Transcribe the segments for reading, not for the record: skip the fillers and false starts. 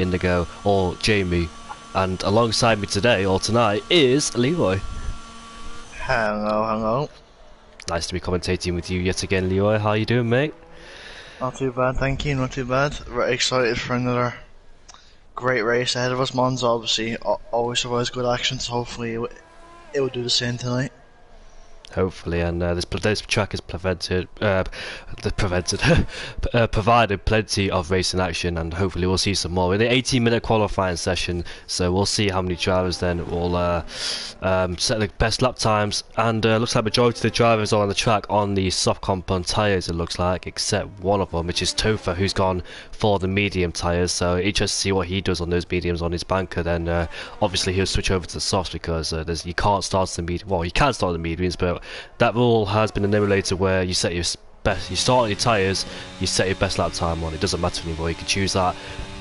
Indigo, or Jamie. And alongside me today, or tonight, is Leroy. Hello, hello. Nice to be commentating with you yet again, Leroy. How you doing, mate? Not too bad, thank you, not too bad. Very excited for another great race ahead of us. Monza obviously always provides good action, so hopefully it will do the same tonight. Hopefully, and this track has provided plenty of racing action, and hopefully we'll see some more in the 18-minute qualifying session. So we'll see how many drivers then will set the best lap times, and looks like majority of the drivers are on the track on the soft compound tyres, it looks like, except one of them, which is Topher, who's gone for the medium tyres. So interested to see what he does on those mediums on his banker. Then obviously he'll switch over to the softs, because you can't start the medium. Well, you can start the mediums, but that rule has been eliminated where you set your best, you start on your tyres, you set your best lap time on. It doesn't matter anymore. You can choose that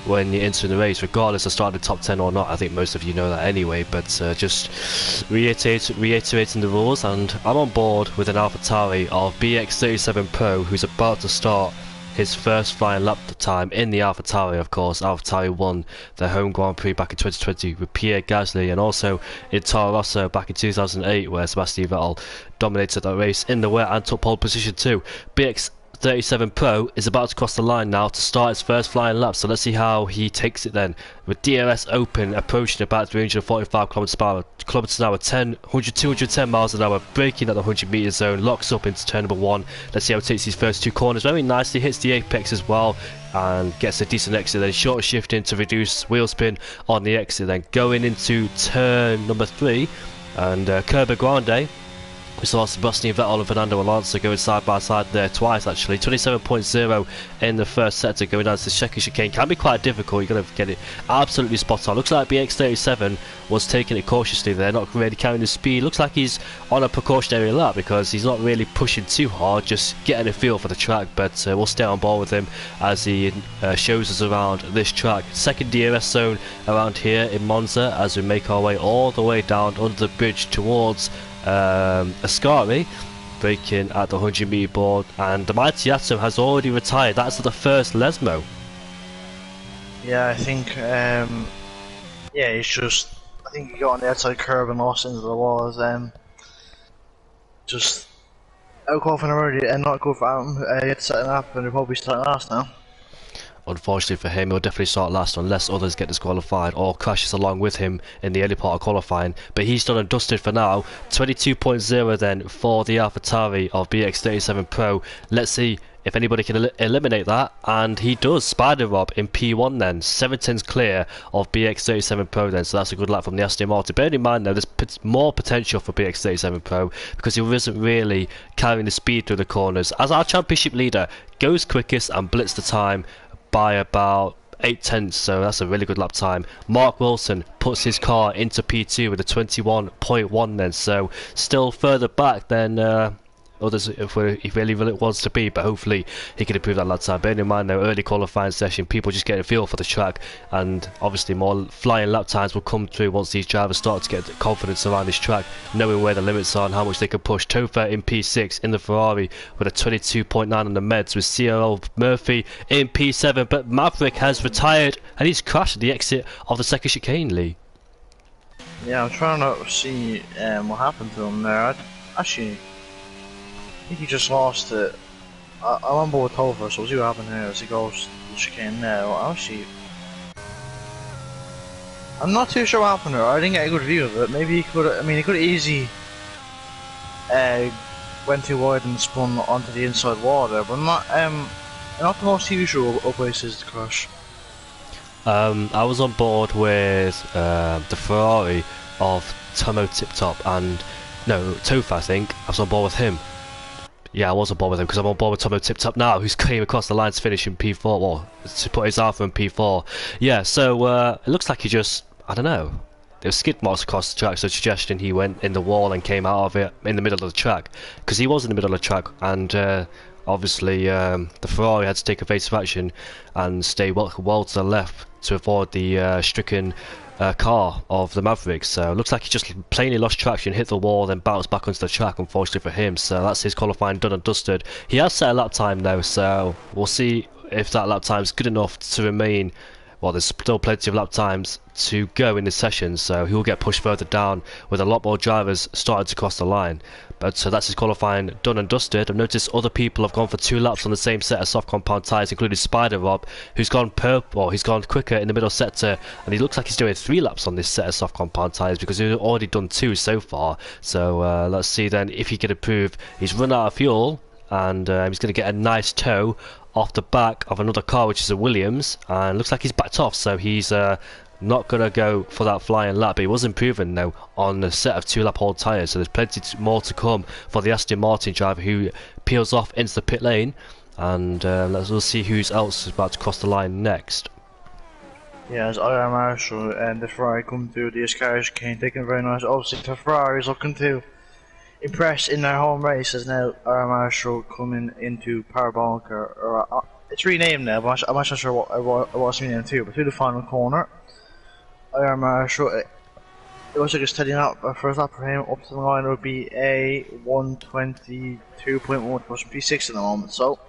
when you're entering the race, regardless of starting the top 10 or not. I think most of you know that anyway, but just reiterating the rules. And I'm on board with an AlphaTauri of BX37 Pro, who's about to start his first flying lap time in the AlphaTauri. Of course, AlphaTauri won the home Grand Prix back in 2020 with Pierre Gasly, and also in Toro Rosso back in 2008, where Sebastian Vettel dominated that race in the wet and took pole position too. BX37 Pro is about to cross the line now to start his first flying lap, so let's see how he takes it then. With DRS open, approaching about 345 kilometers an hour, 210 miles an hour, braking at the 100 meter zone, locks up into turn number 1. Let's see how he takes his first two corners very nicely, hits the apex as well, and gets a decent exit. Then short shifting to reduce wheel spin on the exit, then going into turn number 3, and Curva Grande. We saw Sebastian Vettel and Fernando Alonso going side by side there twice actually. 27.0 in the first sector, going down to the second chicane. Can be quite difficult, you've got to get it absolutely spot on. Looks like BX37 was taking it cautiously there, not really carrying the speed. Looks like he's on a precautionary lap because he's not really pushing too hard, just getting a feel for the track. But we'll stay on board with him as he shows us around this track. Second DRS zone around here in Monza as we make our way all the way down under the bridge towards Ascari, braking at the 100 meter board, and the Mighty Atom has already retired. That's the first Lesmo. Yeah, I think he's just, I think he got on the outside curb and lost into the walls. Just out qualifying already and not good for him. He had to set it up and he'll probably start last now. Unfortunately for him, he'll definitely start last unless others get disqualified or crashes along with him in the early part of qualifying. But he's done and dusted for now. 22.0 then for the AlphaTauri of BX37 Pro. Let's see if anybody can eliminate that, and he does. Spider Rob in P1 then, 7/10 clear of BX37 Pro then, so that's a good lap from the Aston Martin. Bear in mind though, there's more potential for BX37 Pro because he isn't really carrying the speed through the corners. As our championship leader goes quickest and blitzed the time by about 8/10, so that's a really good lap time. Mark Wilson puts his car into P2 with a 21.1 then, so still further back than others if he really wants to be, but hopefully he can improve that lap time. Bearing in mind though, early qualifying session, people just get a feel for the track, and obviously more flying lap times will come through once these drivers start to get confidence around this track, knowing where the limits are and how much they can push. Topher in P6 in the Ferrari with a 22.9 on the meds, with CRL Murphy in P7, but Maverick has retired and he's crashed at the exit of the second chicane, Lee. Yeah, I'm trying to see what happened to him there. I think he just lost it. I'm on board with Topher, so we'll see what happens here as he goes to the chicane now. Actually, I'm not too sure what happened there. I didn't get a good view of it. Maybe he could. I mean, he could have easily went too wide and spun onto the inside wall there, but not the most usual places to crash. I was on board with the Ferrari of Tomo Tip Top and Topher. I think I was on board with him. Yeah, I was on board with him because I'm on board with Tomo Tip Top now, who's came across the line to finish in P4, well, to put his Alpha in P4. Yeah, so it looks like he just, I don't know, there was skid marks across the track, so suggesting he went in the wall and came out of it in the middle of the track, because he was in the middle of the track, and obviously the Ferrari had to take evasive action and stay well to the left to avoid the stricken car of the Mavericks. So it looks like he just plainly lost traction, hit the wall, then bounced back onto the track, unfortunately for him. So that's his qualifying done and dusted. He has set a lap time though, so we'll see if that lap time is good enough to remain well, there's still plenty of lap times to go in this session, so he will get pushed further down with a lot more drivers starting to cross the line. But that's his qualifying done and dusted. I've noticed other people have gone for 2 laps on the same set of soft compound tyres, including Spider Rob, who's gone purple. He's gone quicker in the middle sector, and he looks like he's doing 3 laps on this set of soft compound tyres because he's already done 2 so far. So let's see then if he can improve. He's run out of fuel, and he's going to get a nice tow off the back of another car, which is a Williams, and looks like he's backed off, so he's not going to go for that flying lap. But he was improving though on a set of 2 lap old tyres, so there's plenty more to come for the Aston Martin driver who peels off into the pit lane, and we'll see who's else is about to cross the line next. Yeah, as R Marshall and the Ferrari come through the Ascari chicane, taking very nice. Obviously the Ferrari is looking to impress in their home race, as now R Marshall coming into Parabolica, or it's renamed now, but I'm not sure what it was renamed to, but through the final corner. R Marshall, it looks like it's steadying up. First lap for him up to the line would be a 122.1 plus P6 at the moment, so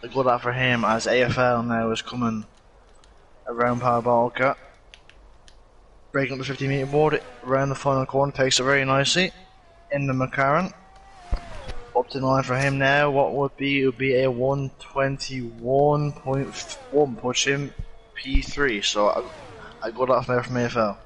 a good lap for him, as AFL now is coming around Parabolica, breaking up the 50-meter board around the final corner, takes it very nicely in the McLaren. Up to the line for him now, what would be? It would be a 121.1, puts him P3, so a good lap there from AFL.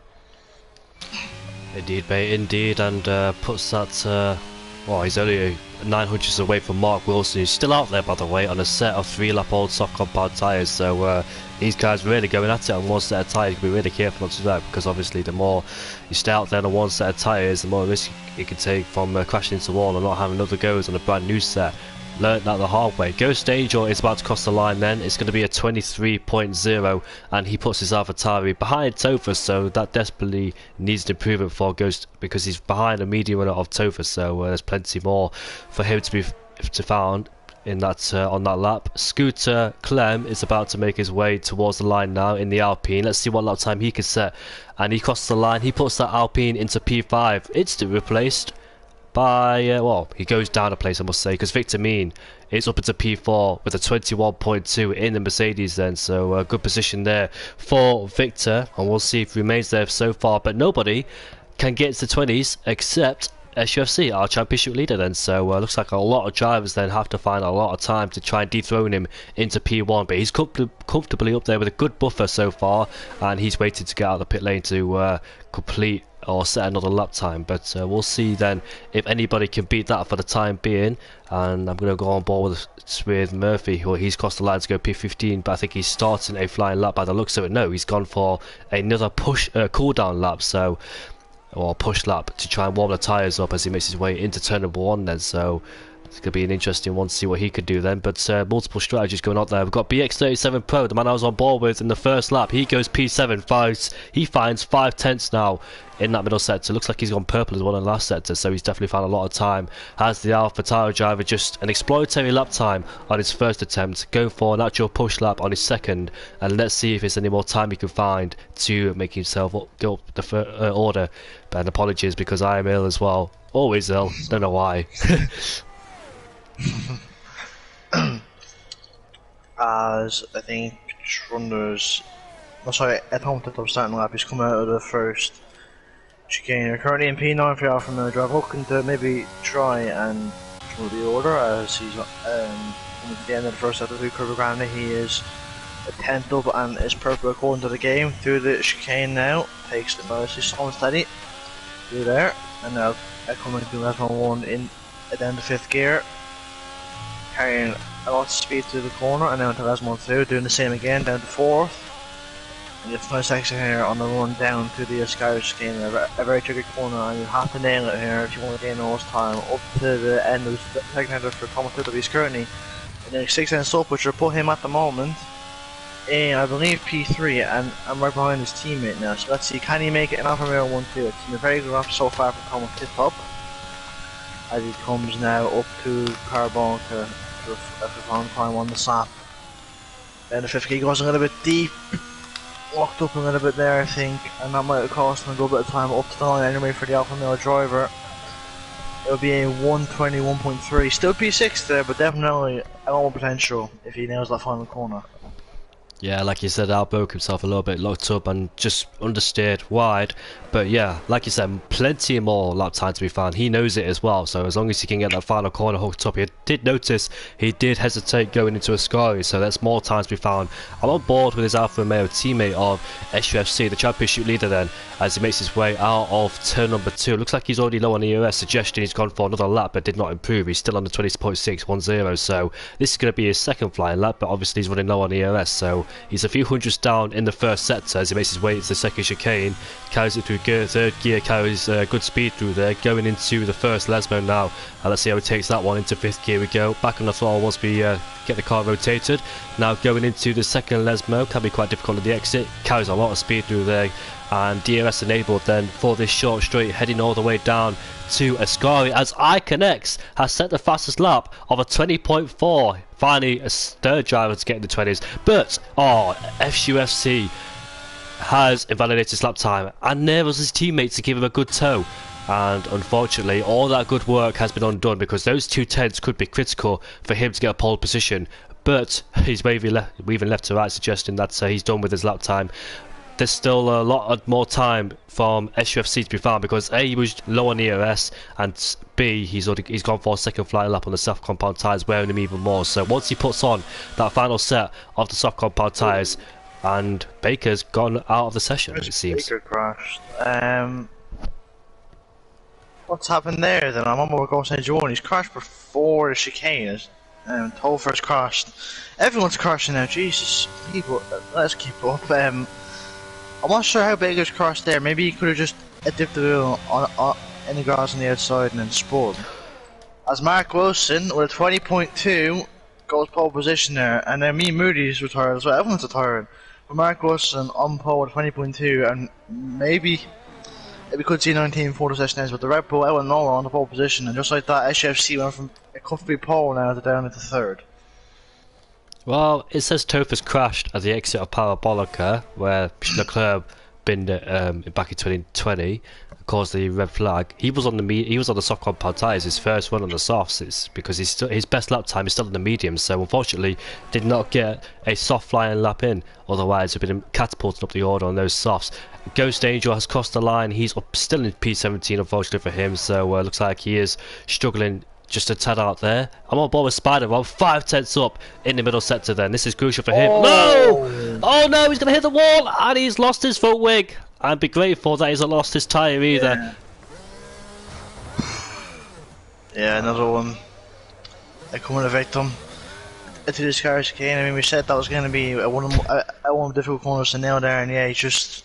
Indeed, mate, indeed, and puts that, well, he's only 900s away from Mark Wilson, who's still out there, by the way, on a set of 3 lap old soft compound tyres, so these guys really going at it on one set of tyres. You can be really careful not to do that, because obviously the more you stay out there on one set of tyres, the more risk you can take from crashing into the wall and not having another goes on a brand new set. Learned that the hard way. Ghost Angel is about to cross the line then. It's going to be a 23.0, and he puts his AlphaTauri behind Topher, so that desperately needs an improvement for Ghost, because he's behind a medium runner of Topher, so there's plenty more for him to be found in that on that lap. Scooter Clem is about to make his way towards the line now in the Alpine. Let's see what lap time he can set, and he crosses the line. He puts that Alpine into P5. It's replaced by, well, he goes down a place, I must say, because Victor Mean is up into P4 with a 21.2 in the Mercedes then, so a good position there for Victor, and we'll see if he remains there so far. But nobody can get into the 20s except SUFC, our championship leader then, so looks like a lot of drivers then have to find a lot of time to try and dethrone him into P1, but he's comfortably up there with a good buffer so far, and he's waiting to get out of the pit lane to complete or set another lap time. But we'll see then if anybody can beat that for the time being, and I'm going to go on board with Murphy, who he's crossed the line to go P15, but I think he's starting a flying lap by the looks of it. No, he's gone for another cool down lap, so, or push lap, to try and warm the tyres up as he makes his way into turn number 1 then, so it's going to be an interesting one to see what he could do then. But multiple strategies going on there. We've got BX37 Pro, the man I was on board with in the first lap. He goes P7, he finds 5 tenths now in that middle sector. Looks like he's gone purple as well in the last sector, so he's definitely found a lot of time. Has the AlphaTauri driver just an exploratory lap time on his first attempt, go for an actual push lap on his second, and let's see if there's any more time he can find to make himself go up the order. And apologies, because I am ill as well. Always ill, don't know why. As I think Trunder's, at home to the starting lap, he's come out of the first chicane. You're currently in P9 for Alfa Romeo driver, looking to maybe try and control the order, as he's at the end of the first set of the Curva Grande. He is a 10th up and is perfect according to the game. Through the chicane now, takes it nicely, slow and steady through there, and now coming to left on 1 in down the 5th gear, carrying a lot of speed through the corner, and now into Lesmond 2, doing the same again down to 4th. And it's nice section here on the run down to the Skyler chicane, a very tricky corner, and you have to nail it here if you want to gain the most time up to the end of the second ender for Thomas Tuttle. He's currently in the 6th end stop, which will put him at the moment in, I believe, P3, and I'm right behind his teammate now. So let's see, can he make it in Alfa Romeo 1-2? It's been a very good lap so far for Thomas Tuttle, as he comes now up to Carbonca for a final time on the sap. Then the 5th gear goes a little bit deep, locked up a little bit there I think, and that might have cost him a good bit of time up to the line anyway for the Alfa Romeo driver. It'll be a 121.3, still P6 there, but definitely a lot more potential if he nails that final corner. Yeah, like you said, outbroke himself a little bit, locked up and just understeered wide. But yeah, like you said, plenty more lap time to be found. He knows it as well, so as long as he can get that final corner hooked up. He did notice he did hesitate going into Ascari, so there's more time to be found. I'm on board with his Alfa Romeo teammate of SUFC, the championship leader then, as he makes his way out of turn number 2. Looks like he's already low on the EOS, suggesting he's gone for another lap but did not improve. He's still on the 20.610, so this is going to be his second flying lap, but obviously he's running low on the EOS, so he's a few hundreds down in the first sector as he makes his way into the second chicane, carries it through third gear, carries good speed through there, going into the first Lesmo now. Let's see how he takes that one into fifth gear. We go back on the throttle once we get the car rotated. Now going into the second Lesmo, can be quite difficult at the exit, carries a lot of speed through there, and DRS enabled then for this short straight, heading all the way down to Ascari as iConnex has set the fastest lap of a 20.4. Finally a third driver to get in the 20s, but FUFC has invalidated his lap time, and there was his teammate to give him a good tow. And unfortunately, all that good work has been undone because those 210s could be critical for him to get a pole position. But he's waving left to right, suggesting that he's done with his lap time. There's still a lot more time from SUFC to be found because A, he was low on EOS, and B, he's gone for a second flying lap on the soft compound tyres, wearing him even more. So once he puts on that final set of the soft compound tyres, and Baker's gone out of the session, it seems. Baker crashed. What's happened there then? I'm on my go St. John. He's crashed before the chicane. Tolfer's crashed. Everyone's crashing now. Jesus, people, let's keep up. I'm not sure how Baker's crashed there. Maybe he could have just dipped the wheel in the grass on the outside and then spun. As Mark Wilson with a 20.2 goes pole position there, and then me Moody's retired as well. Everyone's retiring. But Mark Wilson on pole with 20.2, and maybe we could see 19 photo sessions, but the Red Bull out and Nola on the pole position, and just like that, SFC went from a comfy pole now to down into third. Well, it says Topher's crashed at the exit of Parabolica, where Leclerc binned it back in 2020, caused the red flag. He was on the soft compound tyres, his first run on the softs. It's because his best lap time is still in the mediums, so unfortunately did not get a soft flying lap in. Otherwise, he'd been catapulting up the order on those softs. Ghost Angel has crossed the line. He's still in P17, unfortunately for him. So looks like he is struggling just a tad out there. I'm on board with Spider Rob, 5 tenths up in the middle sector then. This is crucial for him. No! Oh no, he's going to hit the wall, and he's lost his front wing. I'd be grateful that he's not lost his tyre either. Yeah, another one. Becoming a victim to this car chicane. I mean, we said that was going to be one of the difficult corners to nail there, and yeah, he just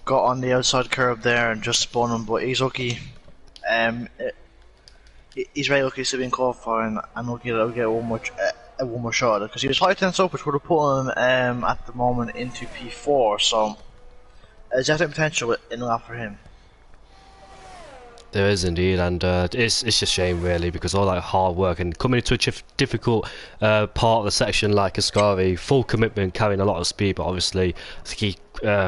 got on the outside curb there and just spun him, but he's lucky. He's very lucky to be in qualifying and lucky that he'll get one more shot because he was high tenths up, which would have put him at the moment into P4. So there's definitely potential in that for him. There is indeed, and it's just a shame really because all that hard work and coming into a difficult part of the section like Ascari, full commitment, carrying a lot of speed, but obviously I think he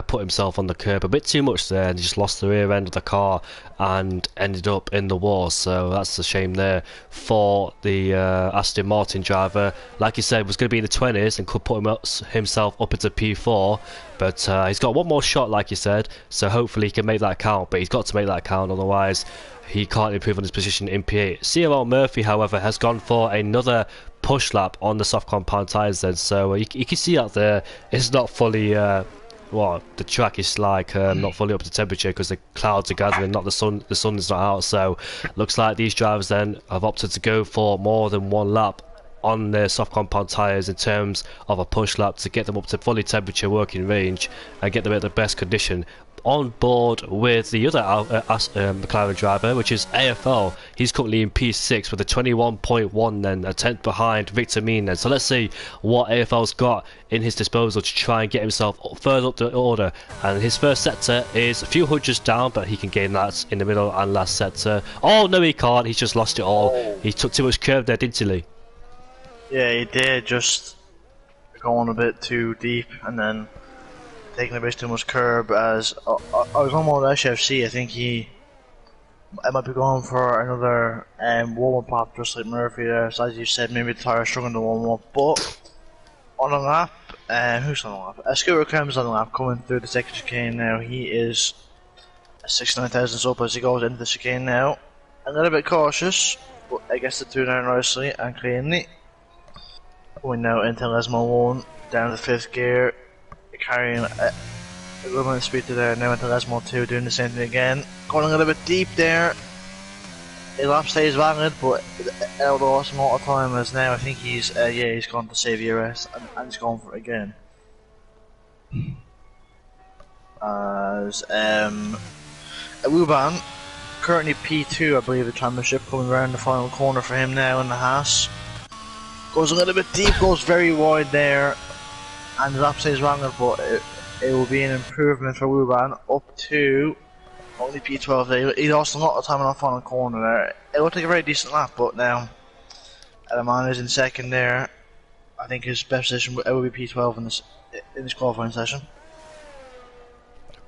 put himself on the curb a bit too much there and just lost the rear end of the car and ended up in the wall. So that's a shame there for the Aston Martin driver. Like you said, was going to be in the 20s and could put himself up into P4, but he's got one more shot like you said, so hopefully he can make that count, but he's got to make that count, otherwise he can't improve on his position in P8. CRL Murphy, however, has gone for another push lap on the soft compound tyres then, so you can see out there it's not fully the track is like not fully up to temperature because the clouds are gathering, not the sun is not out. So looks like these drivers then have opted to go for more than one lap on their soft compound tyres in terms of a push lap to get them up to fully temperature working range and get them at the best condition. On board with the other McLaren driver, which is AFL. He's currently in P6 with a 21.1 then, a tenth behind Victor Mean then. So let's see what AFL's got in his disposal to try and get himself further up the order. And his first sector is a few hundreds down, but he can gain that in the middle and last sector. Oh no, he can't. He's just lost it all. He took too much curve there, didn't he? Yeah, he did. Just going a bit too deep and then taking a bit too much curb. As I was on with SFC, I think I might be going for another warm-up lap just like Murphy there. So as you said, maybe the tyre struggling to warm up, but on a lap Who's on the lap? Scooter Clem's on the lap, coming through the second chicane now. He is 69,000 up as he goes into the chicane now. A little bit cautious, but I guess the two down nicely and cleanly. Going now into Lesmo 1, down to 5th gear, carrying a good amount of speed to there. Now into Lesmo 2, doing the same thing again. Going a little bit deep there. The lap stays valid, but out lost a lot of time as now I think he's he's gone to save ERS and he's gone for it again. As Wuban, currently P2 I believe the championship, coming around the final corner for him now in the Haas. Goes a little bit deep, goes very wide there, and the lap stays valid, but it will be an improvement for Wuban up to only P12 there. He lost a lot of time on the final corner there. It looked like a very decent lap, but now Adaman is in second there. I think his best position will be P12 in this qualifying session.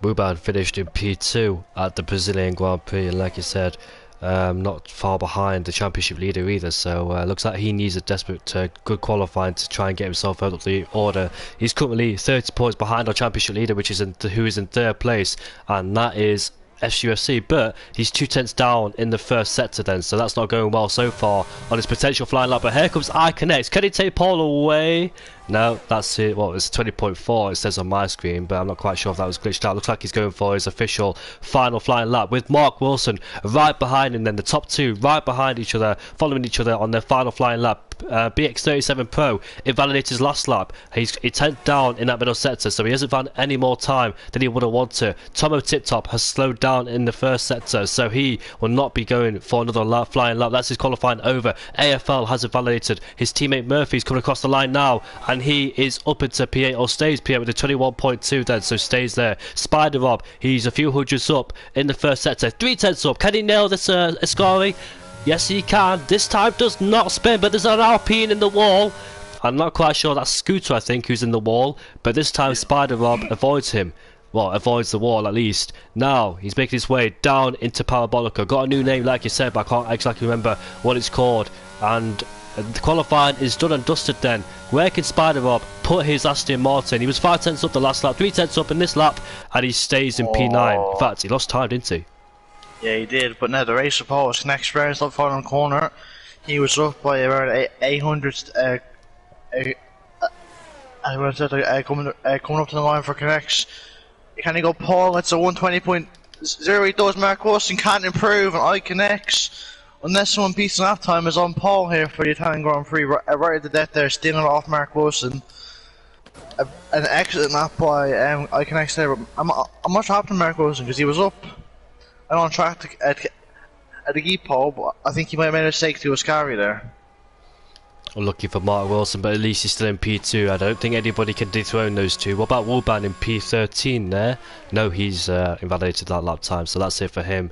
Wuban finished in P2 at the Brazilian Grand Prix, and like you said, not far behind the championship leader either, so looks like he needs a desperate good qualifying to try and get himself out of the order. He's currently 30 points behind our championship leader, which is who is in 3rd place, and that is SUFC, but he's 2/10 down in the first sector then, so that's not going well so far on his potential flying lap. But here comes iConnect. Can he take pole away? No, that's it. Well, it's 20.4 it says on my screen, but I'm not quite sure if that was glitched out. Looks like he's going for his official final flying lap with Mark Wilson right behind him, then the top two right behind each other, following each other on their final flying lap. BX37 Pro invalidated his last lap. He's 10th down in that middle sector, so he hasn't found any more time than he would have wanted. Tomo Tip Top has slowed down in the first sector, so he will not be going for another flying lap. That's his qualifying over. AFL has invalidated his teammate Murphy's coming across the line now, and he is up into P8 or stays P8 with a 21.2 then, so stays there. Spider Rob, he's a few hundreds up in the first sector. 3/10 up. Can he nail this Ascari? Yes, he can. This time does not spin, but there's an Alpine in the wall. I'm not quite sure. That's Scooter, I think, who's in the wall. But this time, Spider Rob avoids him. Well, avoids the wall at least. Now, he's making his way down into Parabolica. Got a new name, like you said, but I can't exactly remember what it's called. And the qualifying is done and dusted then. Where can Spider Rob put his Aston Martin? He was 5/10 up the last lap, 3/10 up in this lap, and he stays in P9. In fact, he lost time, didn't he? Yeah, he did, but now the race supposed next experience up final corner. He was up by around 800 coming up to the line for connects. Can he go Paul? It's a 120.0. He does. Mark Wilson can't improve, and I connects unless someone beats an lap time is on Paul here for the Italian Grand Prix. Right at the death there, stealing it off Mark Wilson. An excellent lap by I connects there. But I'm not sure happened to Mark Wilson because he was up and on track at the keep pole, but I think he might have made a mistake to Ascari there. Lucky for Mark Wilson, but at least he's still in P2. I don't think anybody can dethrone those two. What about Wuban in P13 there? No, he's invalidated that lap time, so that's it for him.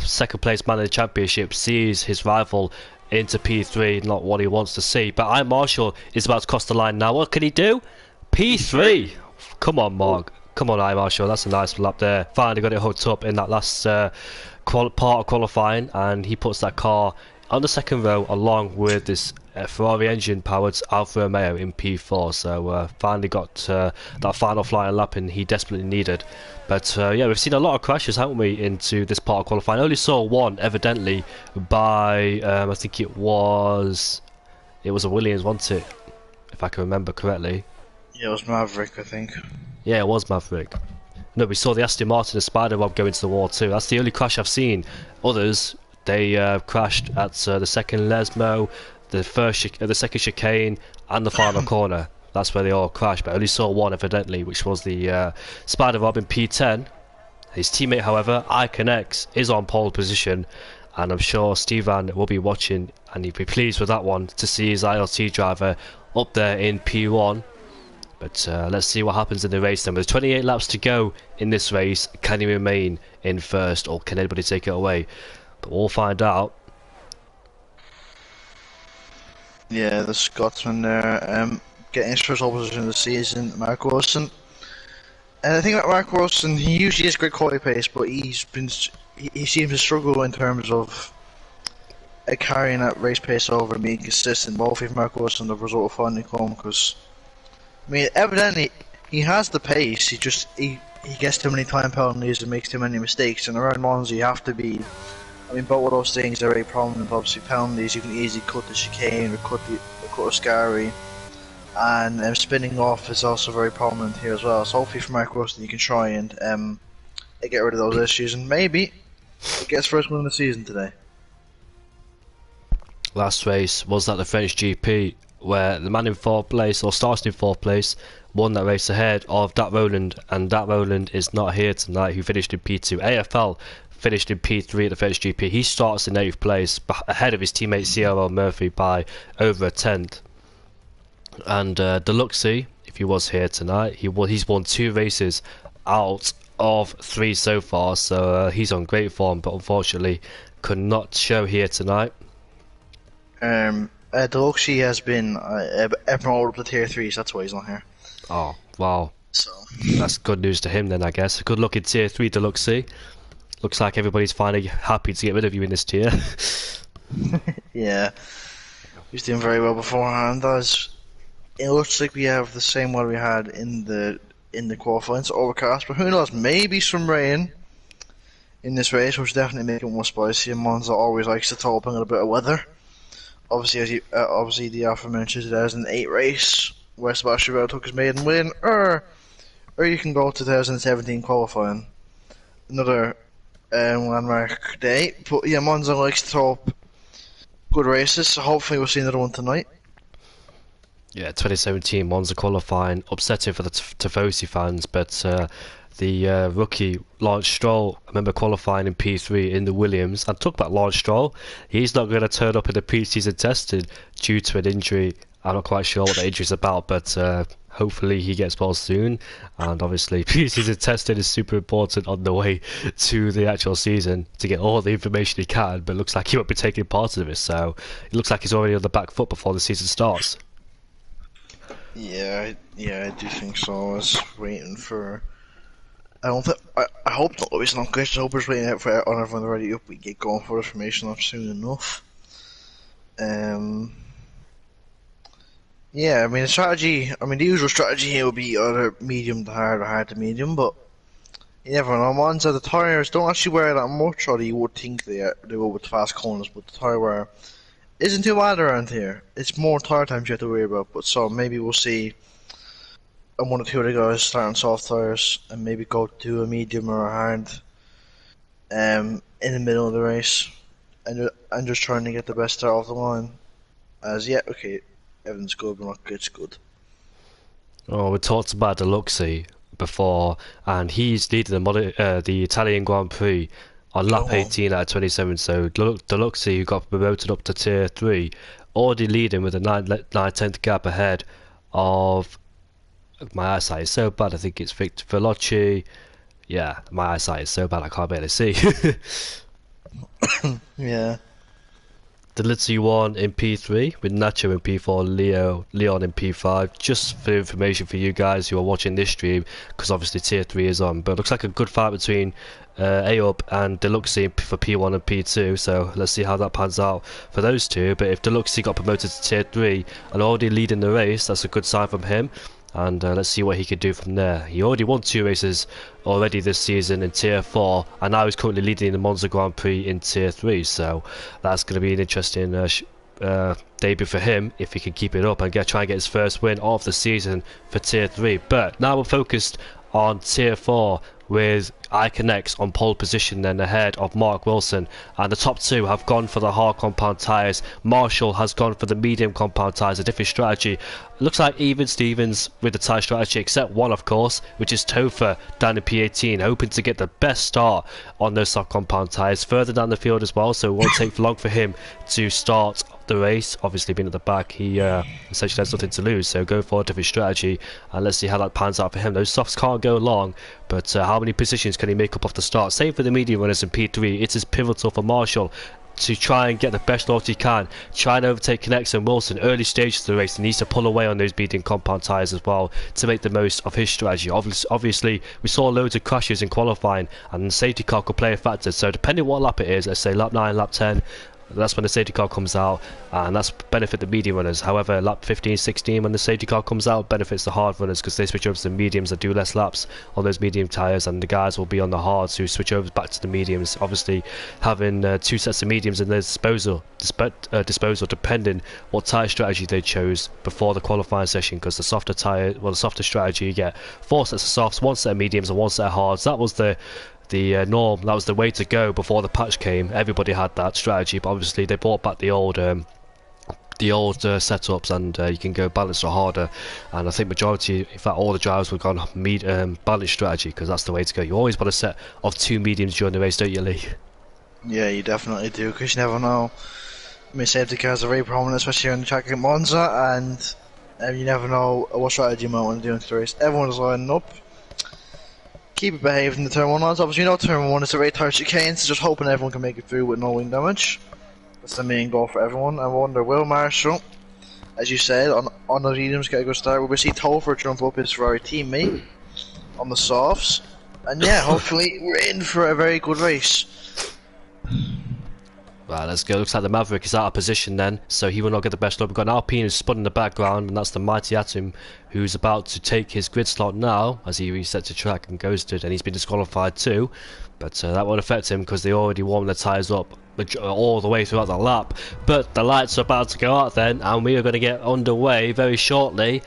Second place man in the championship sees his rival into P3, not what he wants to see. But I Marshall is about to cross the line now. What can he do? P3! Come on, Mark. Come on, I Marshall. That's a nice lap there. Finally got it hooked up in that last part of qualifying, and he puts that car on the second row along with this Ferrari engine powered Alfa Romeo in P4. So finally got that final flying lap and he desperately needed. But yeah, we've seen a lot of crashes, haven't we, into this part of qualifying. I only saw one evidently by I think it was a Williams, wasn't it, if I can remember correctly. Yeah, it was Maverick, I think. Yeah, it was Maverick. No, we saw the Aston Martin and Spider Rob go into the wall too. That's the only crash I've seen. Others, they crashed at the second Lesmo, the second chicane, and the final corner. That's where they all crashed. But I only saw one evidently, which was the Spider Rob in P10. His teammate, however, iConnects, is on pole position, and I'm sure Stevan will be watching, and he'll be pleased with that one to see his ILT driver up there in P1. But let's see what happens in the race then. With 28 laps to go in this race, can he remain in first or can anybody take it away? But we'll find out. Yeah, the Scotsman there, getting his first opposition of the season, Mark Wilson. And I think that Mark Wilson, he usually has great quality pace, but he seems to struggle in terms of carrying that race pace over and being consistent. Both of Mark Wilson, the result will finally come because I mean, evidently he has the pace. He gets too many time penalties and makes too many mistakes. And around Monza, you have to be. I mean, both of those things are very prominent. Obviously, penalties you can easily cut the chicane or cut a scary, and spinning off is also very prominent here as well. So hopefully, for Mark Russell, you can try and get rid of those issues, and maybe he gets first win of the season today. Last race was at the French GP, where the man in 4th place, or starting in 4th place, won that race ahead of Dat Roland, and Dat Roland is not here tonight, who finished in P2. AFL finished in P3 at the French GP. He starts in 8th place, ahead of his teammate CRL Murphy by over a tenth. And Deluxey, if he was here tonight, he's won 2 races out of 3 so far, so he's on great form, but unfortunately could not show here tonight. Deluxey has been promoted up to tier 3, so that's why he's not here. Oh, wow. So that's good news to him then, I guess. Good luck in tier 3, Deluxey. Looks like everybody's finally happy to get rid of you in this tier. Yeah, he's doing very well beforehand. It looks like we have the same weather we had in the qualifying. It's overcast, but who knows? Maybe some rain in this race, which definitely make it more spicy. And Monza always likes to throw up a little bit of weather. Obviously, obviously the aforementioned 2008 race where Sebastian Vettel took his maiden win, or you can go to 2017 qualifying, another landmark day. But yeah, Monza likes to throw up good races, so hopefully we'll see another one tonight. Yeah, 2017 Monza qualifying, upsetting for the Tifosi fans, but the rookie Lance Stroll, I remember qualifying in P3 in the Williams. And talk about Lance Stroll, he's not going to turn up in the pre-season testing due to an injury. I'm not quite sure what the injury is about, but hopefully he gets well soon. And obviously pre-season testing is super important on the way to the actual season to get all the information he can, but it looks like he won't be taking part of it, so it looks like he's already on the back foot before the season starts. Yeah, I do think so. I was waiting for. I hope not. It's not good. I hope we're waiting out for on everyone already up. We get going for information off soon enough. Yeah, I mean the strategy. I mean the usual strategy here would be either medium to hard or hard to medium, but you never know. Monza, the tires don't actually wear that much, or you would think they will with fast corners, but the tire wear isn't too bad around here. It's more tire times you have to worry about, but so maybe we'll see one or two of the guys starting soft tires and maybe go to a medium or a hard in the middle of the race, and just trying to get the best start off the line. As yeah, okay, everything's good, but not good. It's good. Oh, we talked about Deluxey before, and he's leading the Italian Grand Prix on lap 18 out of 27, so Deluxey, who got promoted up to tier 3, already leading with a 9/10 gap ahead of, my eyesight is so bad, I think it's Victor Veloci. Yeah, my eyesight is so bad I can't barely see. Yeah. Deluxey won in P3 with Nacho in P4, Leon in P5. Just for information for you guys who are watching this stream, because obviously tier 3 is on, but it looks like a good fight between Aob and Deluxey for P1 and P2, so let's see how that pans out for those two. But if Deluxey got promoted to tier 3 and already leading the race, that's a good sign from him, and let's see what he could do from there. He already won 2 races already this season in tier 4, and now he's currently leading the Monza Grand Prix in tier 3, so that's going to be an interesting debut for him if he can keep it up and try and get his first win of the season for tier 3. But now we're focused on tier 4 with Iconex on pole position then ahead of Mark Wilson, and the top 2 have gone for the hard compound tyres. Marshall has gone for the medium compound tyres, a different strategy. It looks like even Stevens with the tyre strategy, except one of course, which is Topher down in P18, hoping to get the best start on those soft compound tyres further down the field as well, so it won't take long for him to start the race. Obviously being at the back, he essentially has nothing to lose, so go for a different strategy and let's see how that pans out for him. Those softs can't go long, but how many positions can he make up off the start? Same for the medium runners in P3. It is pivotal for Marshall to try and get the best load he can, try and overtake Connects and Wilson early stages of the race. He needs to pull away on those medium compound tyres as well to make the most of his strategy. Obviously we saw loads of crashes in qualifying, and the safety car could play a factor, so depending what lap it is, let's say lap 9, lap 10, That's when the safety car comes out, and that's benefit the medium runners. However, lap 15, 16, when the safety car comes out, benefits the hard runners because they switch over to the mediums and do less laps on those medium tyres, and the guys will be on the hards who switch over back to the mediums. Obviously, having two sets of mediums in their disposal depending what tyre strategy they chose before the qualifying session, because the softer strategy, you get 4 sets of softs, 1 set of mediums and 1 set of hards. That was the norm. That was the way to go before the patch came. Everybody had that strategy, but obviously they brought back the old setups, and you can go balanced or harder. And I think majority, in fact all the drivers would go on balanced strategy, because that's the way to go. You always want a set of 2 mediums during the race, don't you, Lee? Yeah, you definitely do, because you never know. I mean, safety cars are very prominent, especially on the track at Monza, and you never know what strategy you might want to do into the race. Everyone is lining up. Keep it behaved in the turn 1 lines. Obviously, you know turn 1 is a very tight chicane, so just hoping everyone can make it through with no wing damage. That's the main goal for everyone. I wonder, will Marshall, as you said, on the mediums get a good start? Will we see Topher jump up his Ferrari teammate on the softs? And yeah, hopefully we're in for a very good race. Right, let's go. Looks like the Maverick is out of position then, so he will not get the best look. We've got an Alpine who's spun in the background, and that's the Mighty Atom who's about to take his grid slot now as he resets the track and ghosted, and he's been disqualified too. But that won't affect him because they already warmed their tyres up all the way throughout the lap. But the lights are about to go out then, and we are going to get underway very shortly.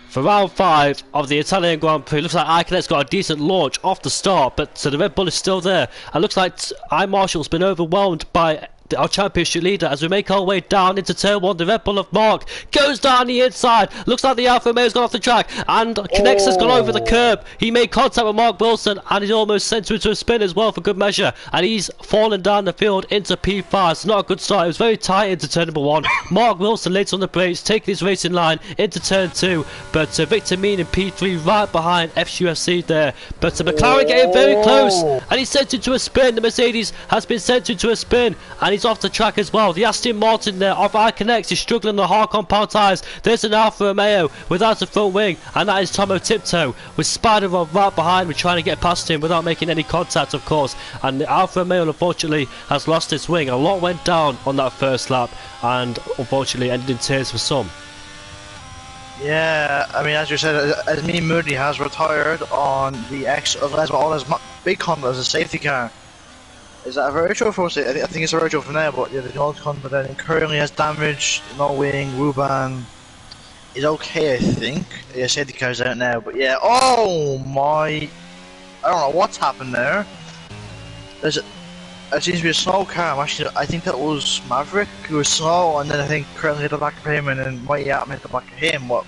For round 5 of the Italian Grand Prix, looks like Iconet's got a decent launch off the start, but so the Red Bull is still there. And looks like iMarshall's been overwhelmed by our championship leader as we make our way down into turn 1. The Red Bull of Mark goes down the inside. Looks like the Alfa Romeo's gone off the track, and Connects has gone over the curb. He made contact with Mark Wilson, and he's almost sent him to a spin as well for good measure, and he's fallen down the field into P5. It's not a good start. It was very tight into turn number 1. Mark Wilson later on the brakes, taking his racing line into turn 2, but Victor Mean in P3 right behind FUFC there, but McLaren getting very close, and he's sent into a spin. The Mercedes has been sent into a spin, and he's off the track as well. The Aston Martin there of iConnect is struggling on the hard compound tyres. There's an Alfa Romeo without a front wing, and that is Tomo Tiptoe with Spider right behind. We're trying to get past him without making any contact, of course, and the Alfa Romeo unfortunately has lost its wing. A lot went down on that first lap, and unfortunately ended in tears for some. Yeah, I mean, as you said, Asmini Moody has retired on the X11, all his big Honda as a safety car. Is that a virtual for us? I think it's a virtual for now, but yeah, the old Honda then currently has damage, no wing. Ruban is okay, I think. Yeah, safety car's out now, but yeah, oh my, I don't know what's happened there. There seems to be a snow car. Actually, I think that was Maverick who was slow, and then I think currently hit the back of him, and then Mighty Atom hit the back of him. What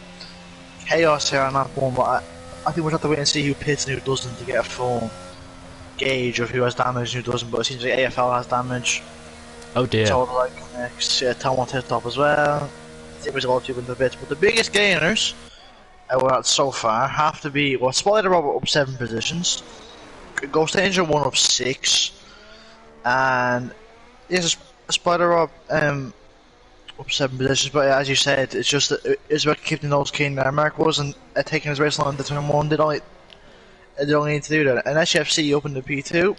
chaos here on that one, but I think we'll have to wait and see who pits and who doesn't to get a full gauge of who has damage and who doesn't, but it seems like AFL has damage. Oh dear. So like next, yeah, Tom won't hit top as well. It was all too into bits, but the biggest gainers we're at so far have to be, well, Spider Robert up 7 positions, Ghost Angel 1 up 6, and yes, Spider Rob up 7 positions. But as you said, it's just it's about keeping those keen. Mark wasn't taking his race line to turn 1. They don't need to do that. And SFC up in the P2.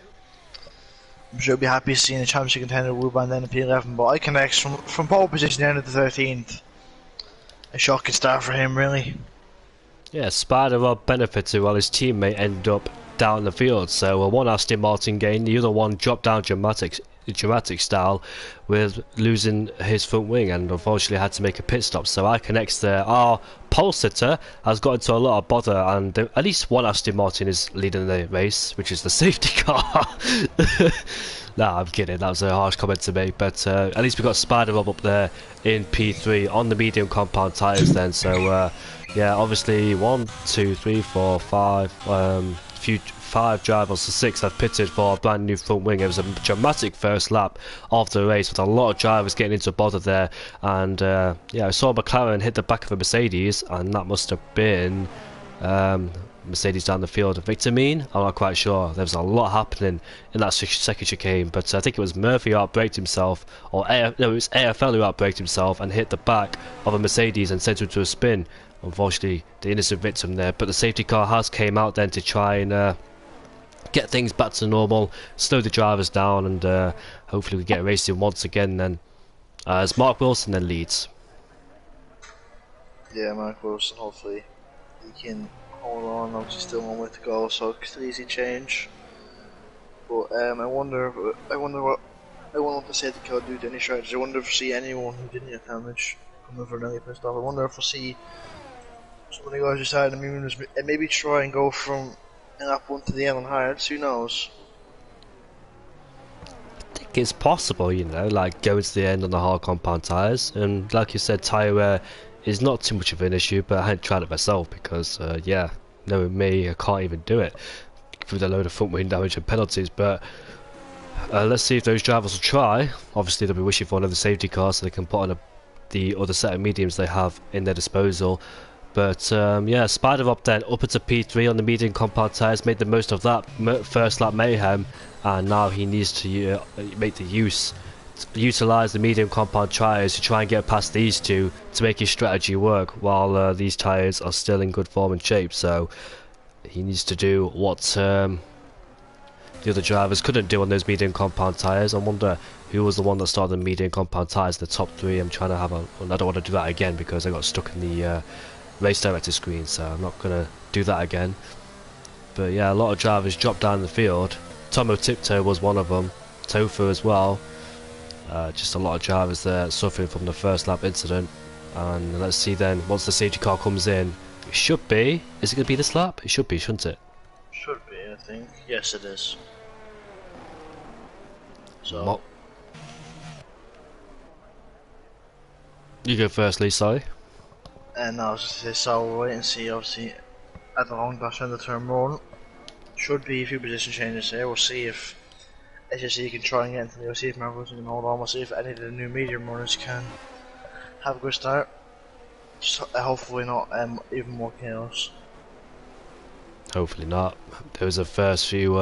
I'm sure he'll be happy seeing a championship contender Ruban then in P11. But iConnect from pole position down to the 13th. A shocking start for him, really. Yeah, Spider Rob benefited while his teammate ended up down the field. So one Aston Martin gained, the other one dropped down dramatic style with losing his front wing, and unfortunately had to make a pit stop. So iConnect there, our pole sitter, has got into a lot of bother, and at least one Aston Martin is leading the race, which is the safety car. Nah, I'm kidding, that was a harsh comment to make, but at least we got Spider Rob up there in P3 on the medium compound tyres then. So yeah, obviously 1, 2, 3, 4, 5 5 drivers, so 6 have pitted for a brand new front wing. It was a dramatic first lap of the race with a lot of drivers getting into bother there, and yeah, I saw McLaren hit the back of a Mercedes, and that must have been Mercedes down the field. Victor Mean? I'm not quite sure. There was a lot happening in that second chicane, but I think it was Murphy who outbraked himself, or no, it was AFL who outbraked himself and hit the back of a Mercedes and sent him to a spin. Unfortunately, the innocent victim there, but the safety car has came out then to try and get things back to normal, slow the drivers down, and hopefully we get racing once again then, as Mark Wilson then leads. Yeah, Mark Wilson, hopefully he can hold on. Obviously still one way to go, so it's an easy change. But I wonder what the safety car do to any strategy. I wonder if we see anyone who didn't get damage coming for nearly pissed off. I wonder if we'll see some of the guys decided to maybe try and go from an lap 1 to the end on hards. Who knows? I think it's possible, you know, like going to the end on the hard compound tyres, and like you said, tyre wear is not too much of an issue, but I hadn't tried it myself because yeah, knowing me, I can't even do it with a load of front wing damage and penalties. But let's see if those drivers will try. Obviously they'll be wishing for another safety car so they can put on the other set of mediums they have in their disposal. But yeah, Spider up then up into P3 on the medium compound tyres, made the most of that first lap mayhem, and now he needs to make the utilise the medium compound tyres to try and get past these two to make his strategy work while these tyres are still in good form and shape. So he needs to do what the other drivers couldn't do on those medium compound tyres. I wonder who was the one that started the medium compound tyres in the top 3. I'm trying to have I don't want to do that again because I got stuck in the race director screen, so I'm not going to do that again. But yeah, a lot of drivers dropped down the field. Tomo Tiptoe was one of them, Tofu as well. Just a lot of drivers there suffering from the first lap incident. And let's see then, once the safety car comes in, it should be, is it going to be this lap? It should be, shouldn't it? Should be, I think. Yes, it is. So you go first, Lee, sorry. And I was just say, so we'll wait and see. Obviously, at the long dash end of the turn 1, should be a few position changes here. We'll see if SSE can try and get into the. We'll see if Marcos can hold on. We'll see if any of the new medium runners can have a good start. Just, hopefully not even more chaos. Hopefully not. There was a first few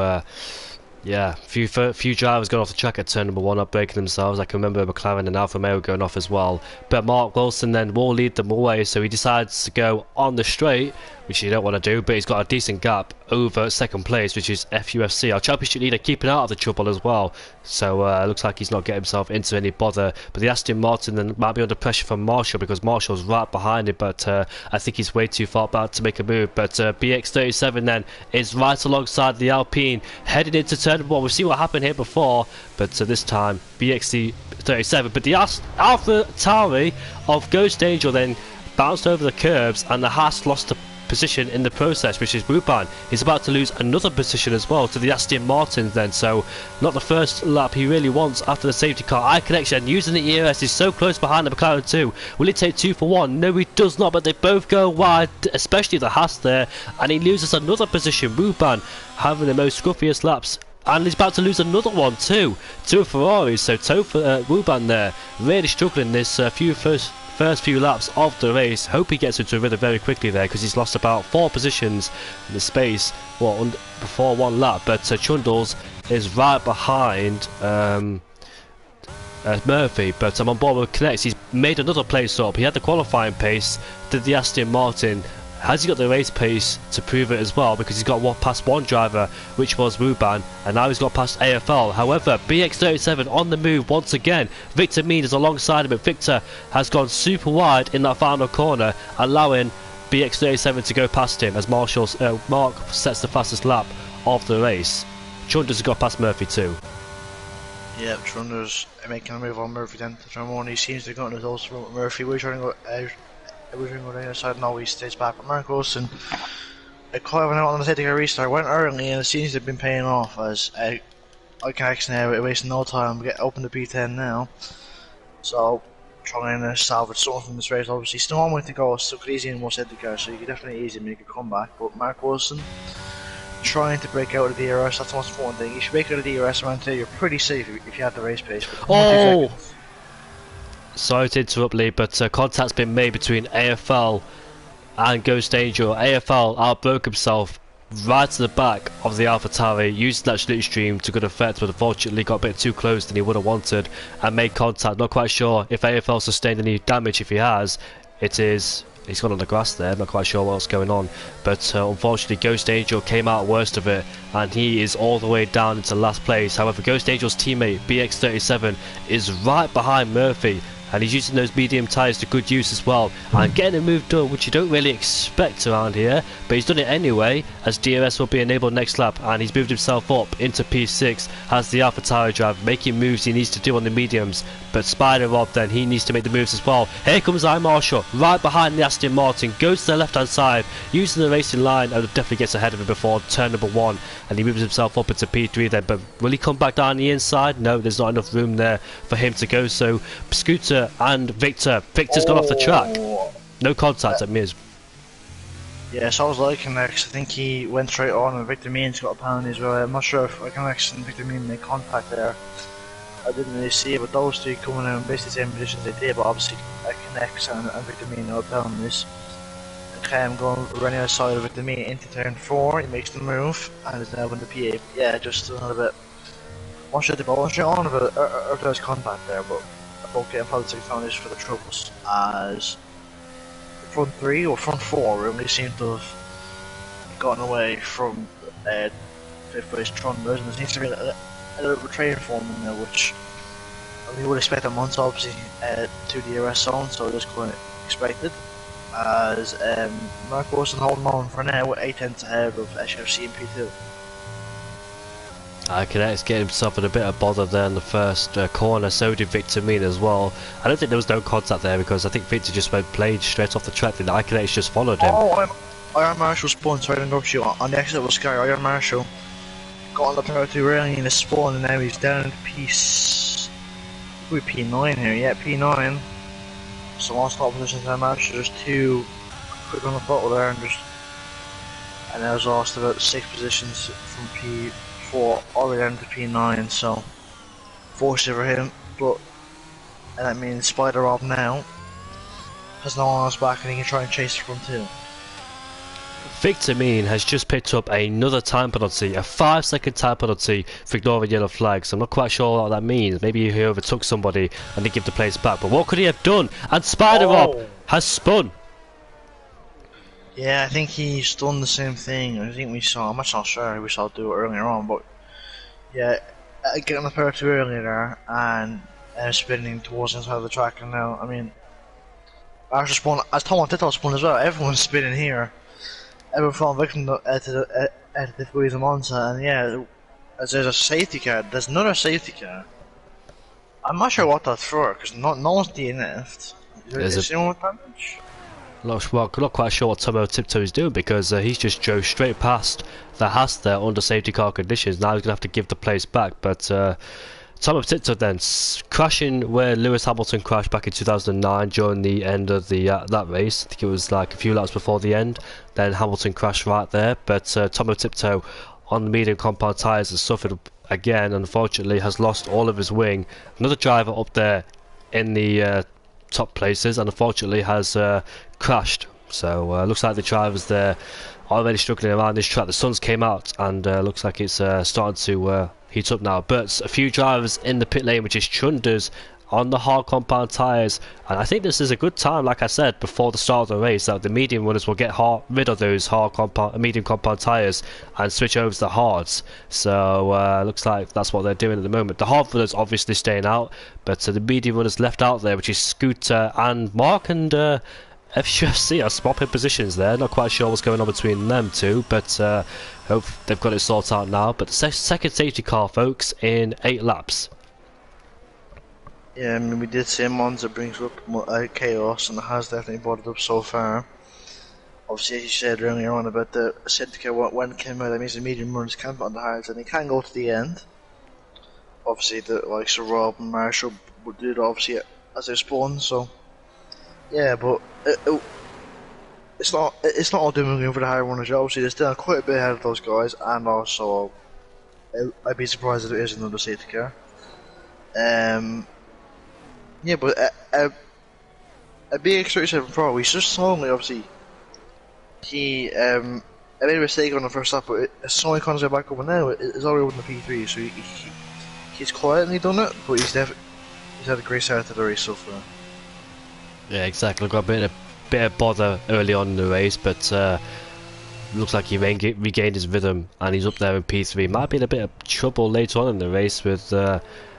yeah, few drivers got off the track at turn number 1 up breaking themselves. I can remember McLaren and Alfa Romeo going off as well. But Mark Wilson then will lead them away, so he decides to go on the straight, which you don't want to do, but he's got a decent gap over second place, which is FUFC, our championship leader, keeping out of the trouble as well. So it looks like he's not getting himself into any bother. But the Aston Martin then might be under pressure from Marshall because Marshall's right behind him, but I think he's way too far back to make a move. But BX37 then is right alongside the Alpine, headed into turn 1. We've seen what happened here before, but this time BX37. But the Alpha Tauri of Ghost Angel then bounced over the curbs, and the Haas lost the position in the process, which is Wuban. He's about to lose another position as well to the Aston Martins then, so not the first lap he really wants after the safety car. Eye connection using the EOS is so close behind the McLaren 2. Will he take 2 for 1? No, he does not, but they both go wide, especially the Haas there, and he loses another position. Wuban having the most scruffiest laps, and he's about to lose another one too. 2 Ferraris, so Wuban there really struggling this first few laps of the race. Hope he gets into a rhythm very quickly there, because he's lost about 4 positions in the space before 1 lap. But Chundles is right behind Murphy, but I'm on board with Connects. He's made another place up. He had the qualifying pace, did the Aston Martin. Has he got the race pace to prove it as well? Because he's got past one driver, which was Wuban, and now he's got past AFL. However, BX37 on the move once again. Victor Mead is alongside him, but Victor has gone super wide in that final corner, allowing BX37 to go past him as Mark sets the fastest lap of the race. Chunders has got past Murphy too. Yeah, Chunders making a move on Murphy then to turn 1. He seems to have gotten his also with Murphy. We're trying to go out. We're going to go down the side. No, he stays back. But Mark Wilson, climbing out on the safety car restart, went early, and it seems to have been paying off as I can actually now wasting no time. Get open to P10 now, so trying to salvage something from this race. Obviously, still one way to go. Still could easily almost hit the car, so you could definitely easily make a comeback. But Mark Wilson trying to break out of the DRS. That's the most important thing. If you break out of the DRS around here, you're pretty safe if you have the race pace. Oh! Sorry to interrupt, Lee, but contact's been made between AFL and Ghost Angel. AFL outbroke himself right to the back of the AlphaTauri, using that slipstream to good effect, but unfortunately got a bit too close than he would have wanted and made contact. Not quite sure if AFL sustained any damage. If he has, it is he's gone on the grass there. I'm not quite sure what's going on, but unfortunately Ghost Angel came out worst of it, and he is all the way down into last place. However, Ghost Angel's teammate BX37 is right behind Murphy, and he's using those medium tyres to good use as well, and getting a move done which you don't really expect around here, but he's done it anyway, as DRS will be enabled next lap, and he's moved himself up into P6 as the Alpha Tower driver, making moves he needs to do on the mediums. But Spider Rob then, he needs to make the moves as well. Here comes iMarshall right behind the Aston Martin, goes to the left hand side, using the racing line, and definitely gets ahead of him before turn number 1, and he moves himself up into P3 then. But will he come back down the inside? No, there's not enough room there for him to go. So Scooter and Victor's gone off the track. No contact at Miz. Yes, I was liking that because I think he went straight on and Victor Means got a penalty as well. I'm not sure if Iconics and Victor Means made contact there. I didn't really see it, but those two coming in basically the same positions they did, but obviously Iconics and Victor Means are penalties. And going running outside of Victor Means into turn 4, he makes the move and is now in the P8. Yeah, just another bit. One shot the ball, one shot on, but there's contact there, but both getting probably take penalties for the troubles, as the front 3 or front 4 really seem to have gotten away from 5th place Trunders, and there seems to be a little bit of training form in there, which we would expect a month obviously to the DRS zone, so that's quite expected. As Mark Wilson holding on for now with 8 tenths ahead of SFC and P2. Kinetics getting himself in a bit of bother there in the first corner, so did Victor Mean as well. I don't think there was no contact there because I think Victor just went played straight off the track and Kinetics just followed him. Oh, Iron Marshall spun, sorry to interrupt you, on the exit of Sky. Iron Marshall got on the power too early in the spawn, and now he's down to P9 here, yeah, P9. So on stop position to Marshall, just too quick on the throttle there, and now he's lost about 6 positions from P4 all the way down to P9, so fortunate for him, but and that means Spider Rob now has no one else back and he can try and chase from 2. Victor Mean has just picked up another time penalty, a 5-second time penalty for ignoring yellow flags. I'm not quite sure what that means. Maybe he overtook somebody and they give the place back. But what could he have done? And Spider Rob has spun. Yeah, I think he's done the same thing. I think we saw, I'm not sure we saw do it earlier on, but yeah, getting the power too early there and spinning towards the inside of the track. And now, I mean, Archer spun, as Tom Tito spun as well, everyone's spinning here. Everyone falling victim to the difficulties of Monza, and yeah, as there's a safety car, there's another safety car. I'm not sure what that's for, because no one's DNF'd. Is anyone with damage? Not quite sure what Tomo Tiptoe is doing, because he's just drove straight past the Haas there under safety car conditions. Now he's going to have to give the place back, but Tomo Tiptoe then crashing where Lewis Hamilton crashed back in 2009 during the end of the that race. I think it was like a few laps before the end. Then Hamilton crashed right there, but Tomo Tiptoe on the medium compound tyres has suffered again, unfortunately has lost all of his wing. Another driver up there in the top places and unfortunately has crashed. So looks like the drivers there are already struggling around this track. The sun's came out and looks like it's starting to heat up now, but a few drivers in the pit lane, which is Chunders on the hard compound tyres, and I think this is a good time, like I said before the start of the race, that the medium runners will get rid of those medium compound tyres and switch over to the hards. So looks like that's what they're doing at the moment. The hard runners obviously staying out, but the medium runners left out there, which is Scooter and Mark and FCFC are swapping positions there. Not quite sure what's going on between them two, but hope they've got it sorted out now. But the second safety car, folks, in 8 laps. Yeah, I mean, we did say Monza brings up chaos, and it has definitely brought it up so far. Obviously, as you said earlier on about the safety car, when it came out, that means the medium runners can't put on the hards, and they can go to the end. Obviously, the likes of Rob and Marshall would do it, obviously, as they spawn, so yeah, but it's not all doom and gloom for the higher runners. Obviously, they're still quite a bit ahead of those guys, and also I'd be surprised if there is another safety car. Yeah, but a BX37 Pro, he's just suddenly, obviously, he made a mistake on the first lap, but as soon as he comes back over now, it's already over in the P3, so he's quietly done it, but he's had a great start to the race so far. Yeah, exactly. Got a bit of bit of bother early on in the race, but looks like he regained his rhythm and he's up there in P3. Might be in a bit of trouble later on in the race with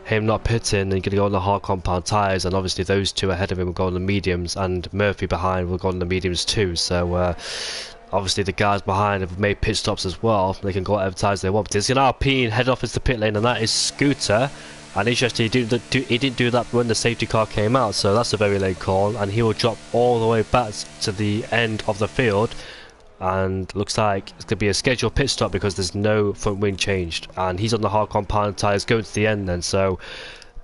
him not pitting and going to go on the hard compound tyres, and obviously those two ahead of him will go on the mediums, and Murphy behind will go on the mediums too. So obviously the guys behind have made pit stops as well. They can go whatever tyres they want. But there's an Alpine head off into the pit lane, and that is Scooter. And interestingly, he didn't do that when the safety car came out, so that's a very late call, and he will drop all the way back to the end of the field. And looks like it's going to be a scheduled pit stop because there's no front wing changed, and he's on the hard compound tyres going to the end then. So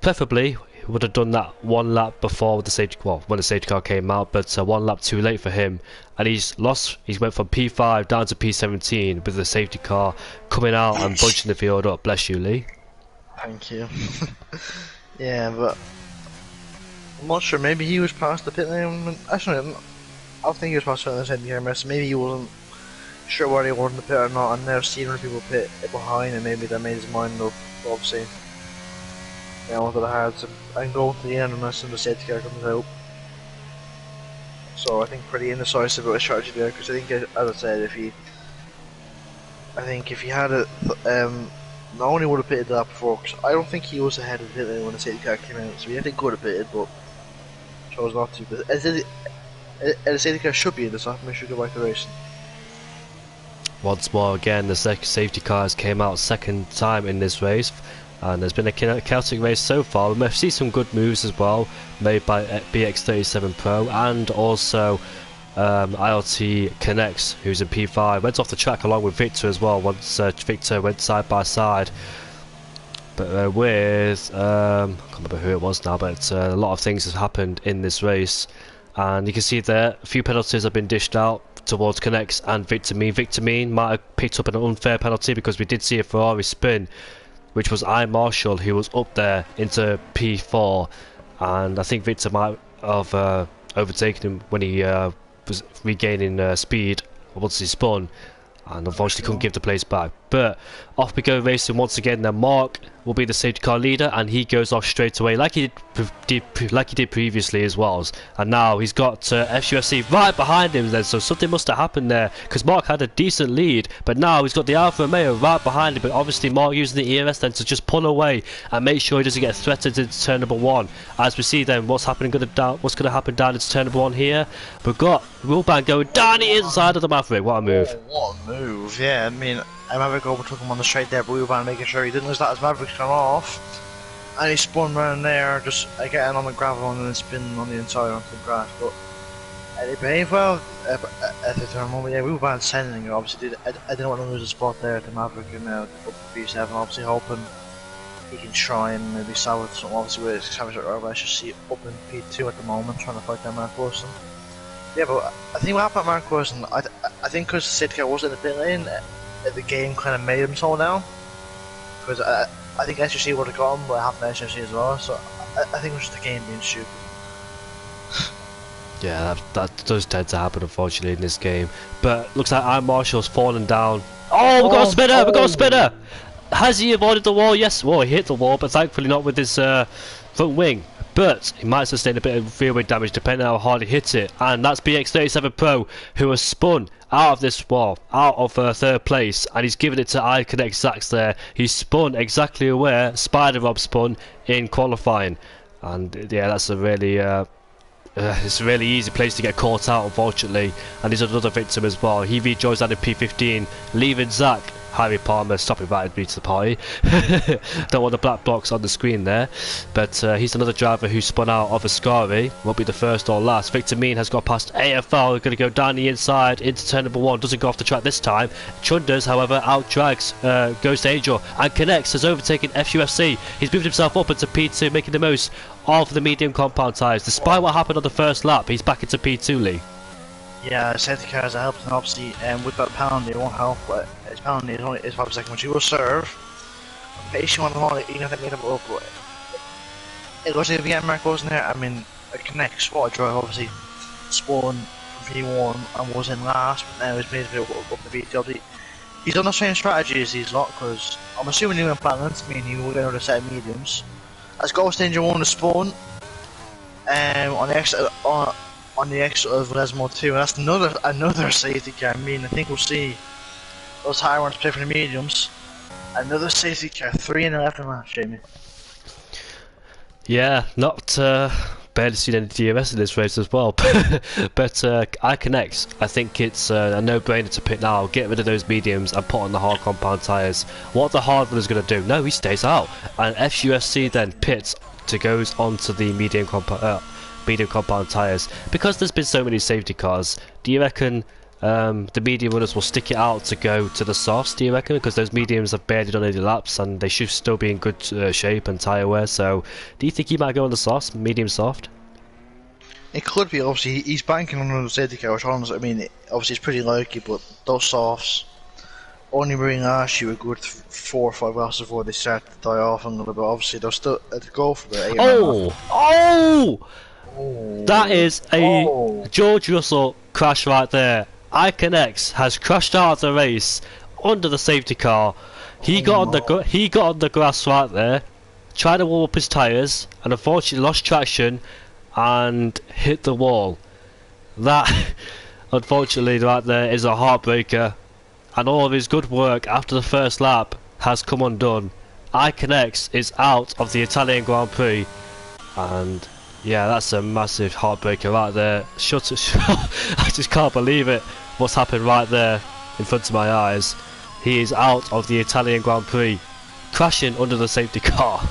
preferably he would have done that one lap before the safety, well, when the safety car came out, but one lap too late for him, and he's went from P5 down to P17 with the safety car coming out and bunching the field up. Bless you, Lee. Thank you. Yeah, but I'm not sure, maybe he was past the pit lane. Actually, I think he was past the safety camera, so maybe he wasn't sure where he wanted to pit or not, and never seen when people pit behind, and maybe that made his mind up. Obviously, yeah, I wanted to have to and go to the end unless the safety car comes out. So I think pretty indecisive about his strategy there, because I think, as I said, if he had it, not only would have pitted that before, because I don't think he was ahead of the pit lane when the safety car came out, so he could have pitted, but chose not to. But the safety car should be in this lap, and we should go back to racing. Once more again, the safety cars came out second time in this race, and there's been a chaotic race so far. We may see some good moves as well made by BX37 Pro, and also ILT Connects, who's in P5, went off the track along with Victor as well once Victor went side by side. But with I can't remember who it was now, but a lot of things have happened in this race, and you can see there a few penalties have been dished out towards Connects and Victor Mean. Victor Mean might have picked up an unfair penalty because we did see a Ferrari spin, which was I Marshall, who was up there into P4, and I think Victor might have overtaken him when he was regaining speed once he spun, and unfortunately couldn't give the place back. But off we go racing once again. Then Mark will be the safety car leader, and he goes off straight away like he did previously as well. And now he's got FUFC right behind him then, so something must have happened there, because Mark had a decent lead, but now he's got the Alfa Romeo right behind him. But obviously Mark using the ERS then to just pull away and make sure he doesn't get threatened into turn number 1. As we see then what's going to happen down into turn number 1 here. We've got Wilban going down the inside of the Maverick. What a move. Oh, what a move, yeah. I mean, Maverick overtook him on the straight there, but Wilban making sure he didn't lose that as Maverick's gone off. And he spun round there, just getting on the gravel and then spinning on the inside onto the grass. But they behaved well at the turn moment. Yeah, Wilban sending it, obviously. I didn't want to lose a spot there to Maverick and up to P7, obviously hoping he can try and maybe salvage something. Obviously, with his salvage at R05, I should see up in P2 at the moment, trying to fight down Mark Wilson. Yeah, but I think what happened at Mark Wilson, I think because the safety car wasn't in the pit lane, the game kind of made him slow down. Because I think SUC would have got him, but it happened to SUC as well, so I think it was just the game being stupid. Yeah, that does tend to happen unfortunately in this game. But looks like Iron Marshall's fallen down. Oh, we've got a spinner! We've got a spinner! Has he avoided the wall? Yes, well, he hit the wall, but thankfully not with his front wing. But he might sustain a bit of rear wing damage depending on how hard he hits it. And that's BX37 Pro, who has spun out of this wall, out of third place, and he's given it to iConnect Zax there. He spun exactly where Spider Rob spun in qualifying. And yeah, that's a really it's a really easy place to get caught out, unfortunately. And he's another victim as well. He rejoins that in P15, leaving Zach. Harry Palmer, stop inviting me to the party. Don't want the black box on the screen there. But he's another driver who spun out of Ascari. Won't be the first or last. Victor Mean has got past AFL. Going to go down the inside into turn number 1. Doesn't go off the track this time. Chunders, however, out drags Ghost Angel and Connects has overtaken FUFC. He's moved himself up into P2, making the most of the medium compound tyres. Despite what happened on the first lap, he's back into P2, Lee. Yeah, safety cars helped, and obviously with that penalty it won't help, but his penalty is only 5 seconds, which he will serve. Patient on the wall, even if they made him up, but it looks like if we get Mark Wilson here, I mean, a Connect squad drive obviously spawned from V1 and was in last, but now he's made it up the V2. He's on the same strategy as these lot, because I'm assuming he went balance, I mean he will get another set of mediums. As Ghost Angel won the spawn, on the exit, on the exit of Lesmo 2, and that's another safety car. I mean, I think we'll see those higher ones play for the mediums. Another safety car, 3 in the left and lap, Jamie. Yeah, not barely seen any DRS in this race as well. But iConnect, I think it's a no-brainer to pit now. Get rid of those mediums and put on the hard compound tyres. What the hard one is going to do? No, he stays out. And FUFC then pits to goes onto the medium compound tyres. Because there's been so many safety cars, do you reckon the medium runners will stick it out to go to the softs, do you reckon? Because those mediums have barely done any laps and they should still be in good shape and tyre wear. So, do you think he might go on the softs, medium soft? It could be, obviously, he's banking on another safety car, which honestly, I mean, obviously it's pretty likely, but those softs only bring last year a good 4 or 5 laps before they start to die off a little bit. Obviously, they'll still go for the 8 That is a George Russell crash right there. iConnect has crashed out of the race under the safety car. He got on the grass right there, tried to warm up his tyres, and unfortunately lost traction and hit the wall. That, unfortunately, right there is a heartbreaker, and all of his good work after the first lap has come undone. iConnect is out of the Italian Grand Prix, and yeah, that's a massive heartbreaker right there. I just can't believe it. What's happened right there in front of my eyes. He is out of the Italian Grand Prix, crashing under the safety car.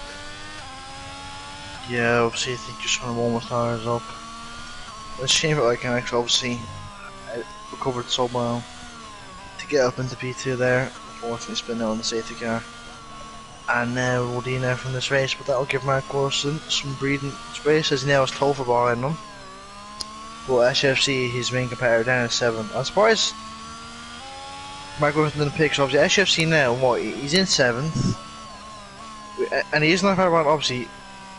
Yeah, obviously I think just trying to warm his tyres up. It's a shame that iConnect obviously recovered so well to get up into P2 there. Unfortunately spin out on the safety car. And now we'll do now from this race, but that'll give Mark Wilson some breathing space as he now has Topher behind him. But SFC, his main competitor, down at 7th. I'm surprised Mark Wilson didn't pick, so obviously SFC now, what, he's in 7th. And he is not far behind, obviously.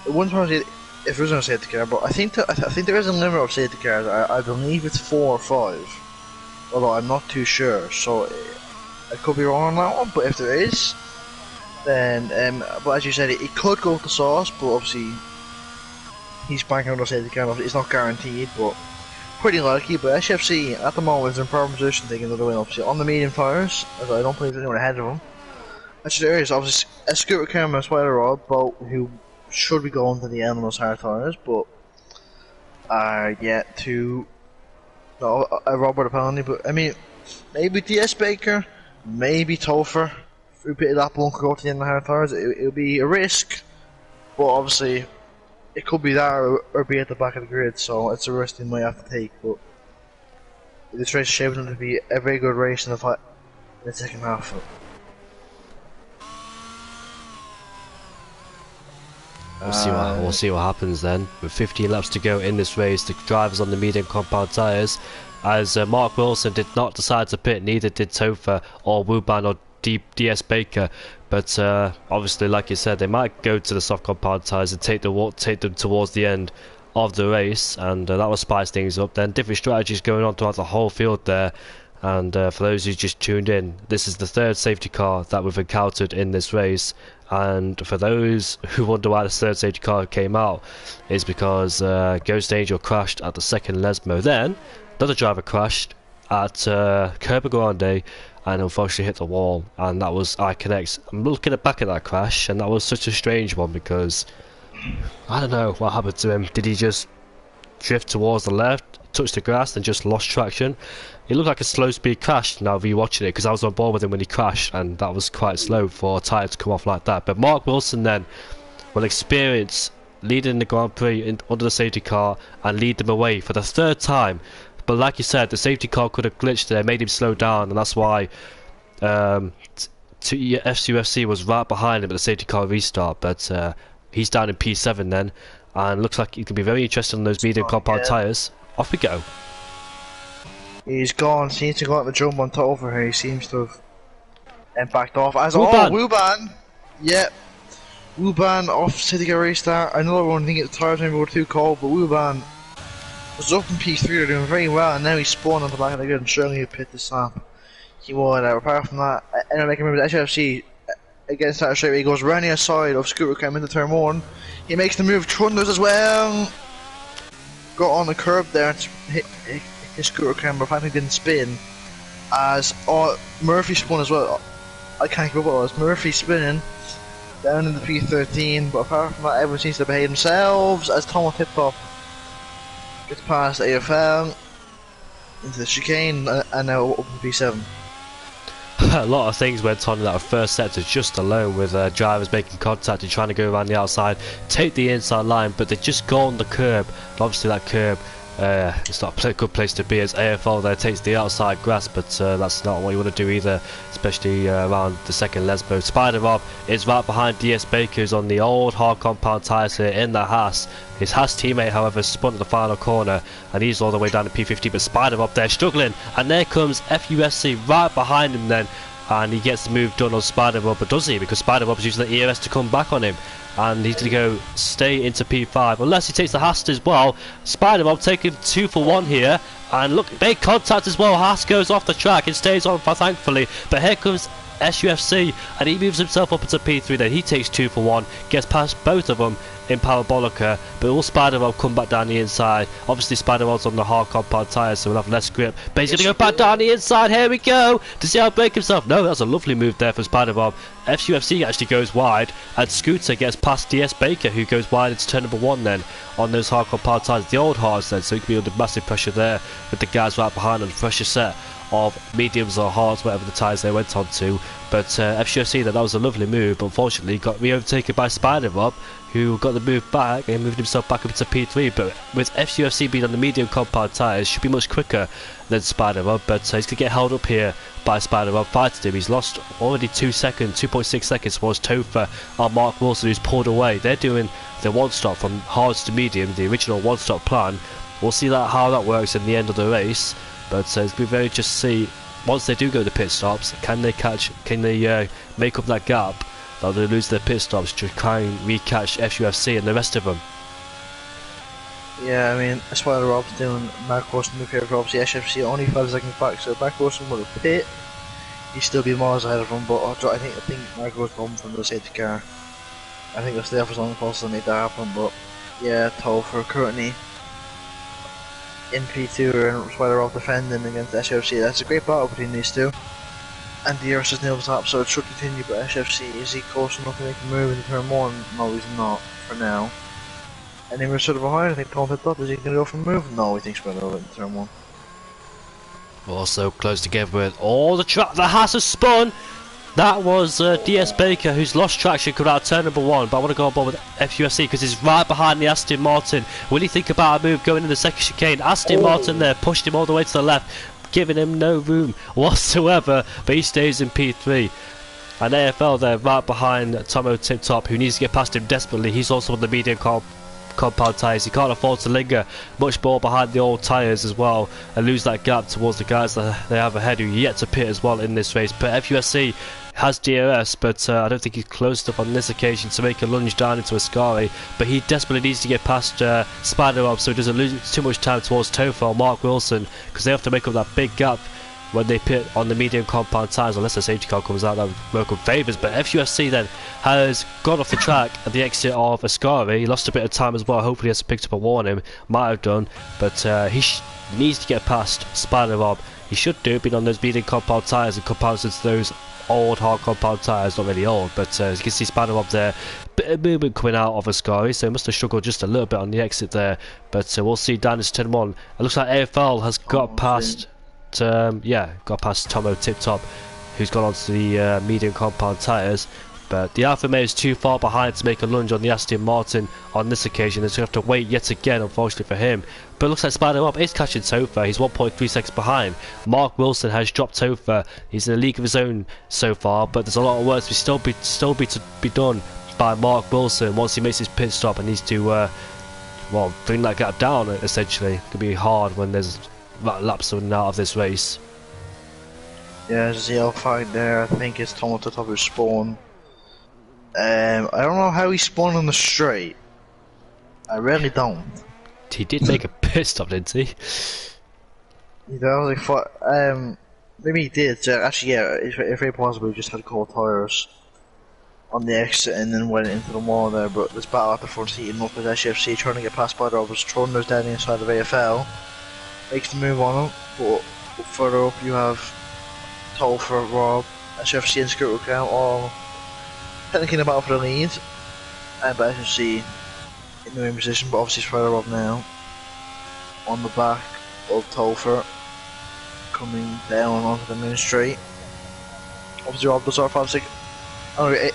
It wouldn't surprise me if there was no safety car, but I think there is a limit of safety cars. I believe it's 4 or 5. Although I'm not too sure, so I could be wrong on that one, but if there is, then, but as you said, it could go to Sauce, but obviously he's banking on the safety car. It's not guaranteed, but pretty likely. But SFC at the moment is in prime position taking another win, obviously on the medium tyres, as I don't believe there's anyone ahead of him. Actually, there is obviously a Scooter Camera and Spider Rod, both who should be going to the end of those hard tyres, but are yet to a Robert penalty. But I mean, maybe DS Baker, maybe Topher. If we that one could go to the end of the hard tyres, it'll be a risk, but obviously it could be that or be at the back of the grid, so it's a risk they might have to take. But this race is shaping to be a very good race in the second half. We'll see what happens then. With 15 laps to go in this race, the drivers on the medium compound tyres, as Mark Wilson did not decide to pit, neither did Topher or Wuban or DS Baker, but obviously, like you said, they might go to the soft compound tyres and take them towards the end of the race, and that will spice things up. Then different strategies going on throughout the whole field there. And for those who just tuned in, this is the third safety car that we've encountered in this race. And for those who wonder why the third safety car came out, is because Ghost Angel crashed at the second Lesmo. Then another driver crashed at Kerber Grande and unfortunately hit the wall, and that was iConnect. I'm looking back at that crash, and that was such a strange one because I don't know what happened to him. Did he just drift towards the left, touch the grass, and just lost traction? It looked like a slow speed crash now rewatching it, because I was on board with him when he crashed, and that was quite slow for a tyre to come off like that. But Mark Wilson then will experience leading the Grand Prix under the safety car and lead them away for the third time. But like you said, the safety car could have glitched there, made him slow down, and that's why FCUFC was right behind him at the safety car restart. But he's down in P7 then, and looks like he could be very interested in those medium compound tyres. Off we go. He's gone, seems to go at the jump on top over here. He seems to have backed off. As Wuban! Yep. Wuban off safety car restart. Another one, I think the tyres maybe were too cold, but Wuban was up in P3, they're doing very well, and now he's spawned on the back of the grid, and surely he'll pit this lap. He would, apart from that, anyway, I can remember the HFC against that straight away, he goes round the outside of Scooter Cam into turn 1. He makes the move, Trundles as well. got on the curb there and hit his scooter camber, finally didn't spin. As Murphy spun as well. I can't keep up with it. Murphy spinning down in the P13, but apart from that, everyone seems to behave themselves as Tomo Tip Top gets past AFL into the chicane and now up to P7. A lot of things went on in that first sector just alone, with drivers making contact and trying to go around the outside, take the inside line, but they just go on the curb. And obviously that curb, it's not a good place to be, as AFL there takes the outside grass, but that's not what you want to do either, especially around the second Lesbo. Spider Rob is right behind DS Baker, who's on the old hard compound tyres here in the Haas. His Haas teammate, however, spun at the final corner, and he's all the way down to P50, but Spider Rob there struggling, and there comes FUSC right behind him then, and he gets the move done on Spider Rob, but does he? Because Spider Rob's using the EOS to come back on him, and he's going to go stay into P5 unless he takes the Haas as well. Spider Rob taking 2 for 1 here, and look, big contact as well. Haas goes off the track and stays on thankfully, but here comes SUFC, and he moves himself up into P3. Then he takes 2 for 1, gets past both of them in Parabolica, but will Spider Rob come back down the inside? Obviously Spider Rob's on the hard compound tyres, so we'll have less grip, but he's going to go back down the inside. Here we go, does he outbrake himself? No, that's a lovely move there for Spider Rob. FUFC actually goes wide, and Scooter gets past DS Baker, who goes wide into turn number 1 then on those hard compound tyres, the old hards then, so he could be under massive pressure there with the guys right behind on the pressure set of mediums or hards, whatever the tyres they went on to. But FUFC, that was a lovely move, but unfortunately got re-overtaken by Spider Rob, who got the move back and moved himself back up into P3. But with FUFC being on the medium compound tyres, should be much quicker than Spider Rob, but he's going to get held up here by Spider Rob. Fighting him, he's lost already 2.6 seconds towards Topher on Mark Wilson, who's pulled away. They're doing the one stop from hards to medium, the original one stop plan. We'll see how that works in the end of the race, but it's going to be very just to see, once they do go to pit stops, can they make up that gap that they lose their pit stops to try and recatch FUFC and the rest of them. Yeah, I mean, Spider Rob's doing Mark Wilson move here for obviously SFC only 5 seconds back, so Mark Wilson will pit. He'd still be miles ahead of him, but I think Mark Wilson will come from the safety car. I think they'll stay off as long as possible to make that happen, but yeah, Topher currently in P2 and Spider Rob defending against SFC. That's a great battle between these two. And the DRS is nails up, so it should continue, but SFC, is he close enough to make a move into turn 1? No, he's not, for now. And then we're sort of behind, I think Tom picked up, is he going to go for a move? No, he thinks we're going to go into turn 1. We're also close together with all the track that has spun. That was DS Baker, who's lost traction coming out of turn number 1, but I want to go on board with FUFC because he's right behind the Aston Martin. Will he think about a move going in the second chicane? Aston Martin there pushed him all the way to the left, giving him no room whatsoever, but he stays in P3. And AFL there right behind Tomo Tip Top, who needs to get past him desperately. He's also on the medium compound tyres. He can't afford to linger much more behind the old tyres as well and lose that gap towards the guys that they have ahead, who yet to pit as well in this race. But FUSC has DRS, but I don't think he's close enough on this occasion to make a lunge down into Ascari, but he desperately needs to get past Spider Rob so he doesn't lose too much time towards Topher or Mark Wilson, because they have to make up that big gap when they pit on the medium compound tyres, unless a safety car comes out that would work in favours. But FUSC then has gone off the track at the exit of Ascari. He lost a bit of time as well. Hopefully he has picked up a warning, might have done, but he needs to get past Spider Rob. He should do, being on those medium compound tyres in comparison to those old hard compound tyres. Not really old, but as you can see Spider Rob there, bit of movement coming out of Ascari, so he must have struggled just a little bit on the exit there, but we'll see down to turn 1. It looks like AFL has got past got past Tomo Tip Top, who's gone onto the medium compound tyres, but the Alfa Romeo is too far behind to make a lunge on the Aston Martin on this occasion. They're going to have to wait yet again, unfortunately for him. But it looks like Spider Rob is catching Topher. He's 1.3 seconds behind. Mark Wilson has dropped Topher. He's in a league of his own so far, but there's a lot of work to still be done by Mark Wilson once he makes his pit stop and needs to bring that gap down. Essentially, it can be hard when there's laps in and out of this race. Yeah, there's a R05 there. I think it's Tom to top of spawn. I don't know how he spawned on the straight. I really don't. He did make a pit stop, didn't he? Yeah, maybe he did. Actually, yeah, it's very possible he just had cold tires. on the exit and then went into the wall there, but this battle at the front heating up as SUFC trying to get past by Rob. Trundler's down the inside of AFL, makes the move on him, but further up you have Tolfer, Rob, SUFC and Scooter Count all technically in the battle for the lead, but SUFC in the main position, but obviously it's further up now, on the back of Tolfer, coming down onto the main straight. Obviously Rob does R05. Oh, it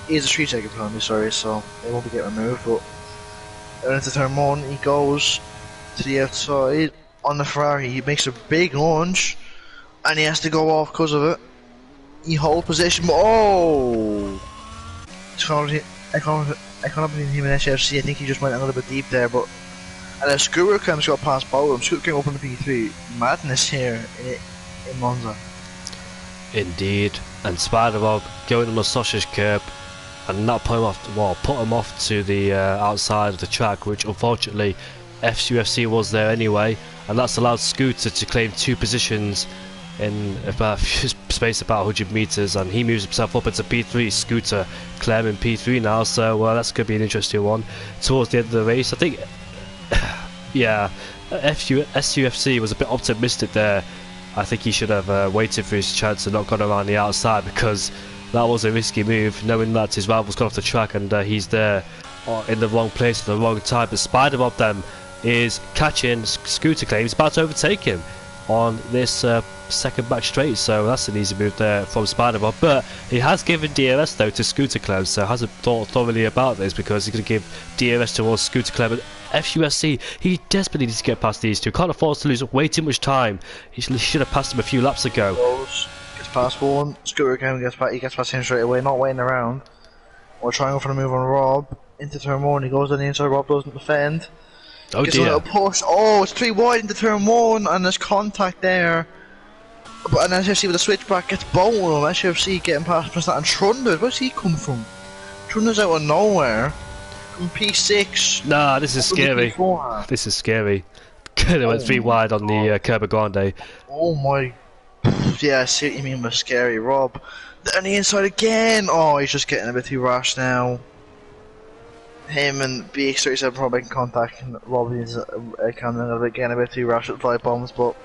is a 3-second penalty, sorry, so it won't be getting removed, but into turn 1, he goes to the outside on the Ferrari, he makes a big lunge, and he has to go off because of it. He holds position, but oh! I can't between him and SFC, I think he just went a little bit deep there, but and then Scooter comes got past both of them. Scooter came up on the P3. Madness here in Monza. Indeed, and Spider-Bob going on the sausage curb and not put him off, well, put him off to the outside of the track, which unfortunately SUFC was there anyway, and that's allowed Scooter to claim 2 positions in about space about 100 meters, and he moves himself up into P3. Scooter claiming P3 now, so that's going to be an interesting one towards the end of the race. I think, yeah, SUFC was a bit optimistic there. I think he should have waited for his chance and not gone around the outside, because that was a risky move, knowing that his rival's gone off the track and he's there in the wrong place at the wrong time. But Spider-Bob then is catching Scooter claims, about to overtake him on this second back straight, so that's an easy move there from Spider-Bob. But he has given DRS though to Scooter Clem, so hasn't thought thoroughly about this, because he's going to give DRS towards Scooter Clem. FUSC, he desperately needs to get past these two, can't afford to lose way too much time. He should have passed him a few laps ago. Gets past one, Scooter Clem gets past him straight away, not waiting around. We're trying for the move on Rob into turn 1, he goes on the inside, Rob doesn't defend. Oh gets dear. a little push, oh it's 3 wide into turn 1 and there's contact there. But and SFC with a switchback gets bowled on. SFC getting past Preston and Trunders, where's he come from? Trunders out of nowhere. From P6. Nah, this is scary. This is scary. They went 3 wide on the Curb Grande. Oh my. Yeah, I see what you mean with scary, Rob. On the inside again. Oh, he's just getting a bit too rash now. Him and BX37 probably making contact, and Rob is kind of getting a bit too rash at 5 bombs, but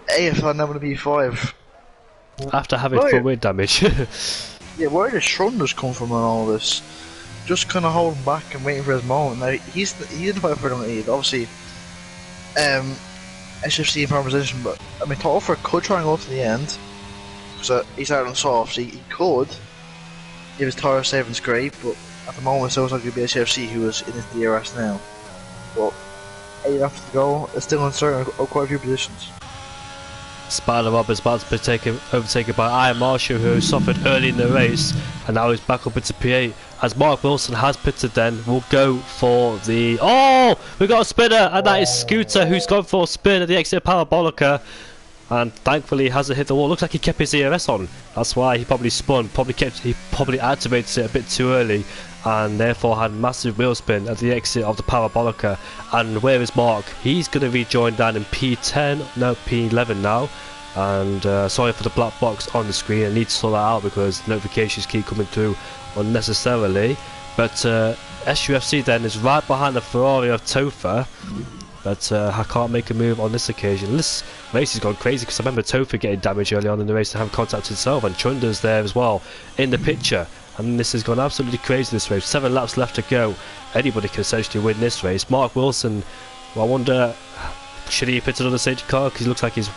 AFL never to B5. After having full wind damage. Yeah, where does Trunders come from on all this? Just kind of holding back and waiting for his moment. Now he's in the fight for the lead. Obviously, SFC in power position, but I mean, Tolfer could try and go to the end because he's out on soft. So he could give his tire savings great, but at the moment, it looks like it'd be SFC who is in his DRS now. But 8 laps to go. It's still uncertain of quite a few positions. Spider-Bob is about to be overtaken by Iron Marshall, who suffered early in the race, and now he's back up into P8 as Mark Wilson has pitted. Then we'll go for the we got a spinner, and that is Scooter who's gone for a spin at the exit Parabolica, and thankfully he hasn't hit the wall. Looks like he kept his ERS on, that's why he probably spun, he probably activated it a bit too early and therefore had massive wheel spin at the exit of the Parabolica. And where is Mark? He's going to rejoin down in P10, no P11 now. And sorry for the black box on the screen, I need to sort that out because notifications keep coming through unnecessarily. But SUFC then is right behind the Ferrari of Topher, but I can't make a move on this occasion. This race has gone crazy because I remember Topher getting damaged early on in the race and having contact himself, and Chunder's there as well in the picture. And this has gone absolutely crazy, this race. 7 laps left to go. Anybody can essentially win this race. Mark Wilson, well, I wonder, should he pit another safety car? Because he looks like he's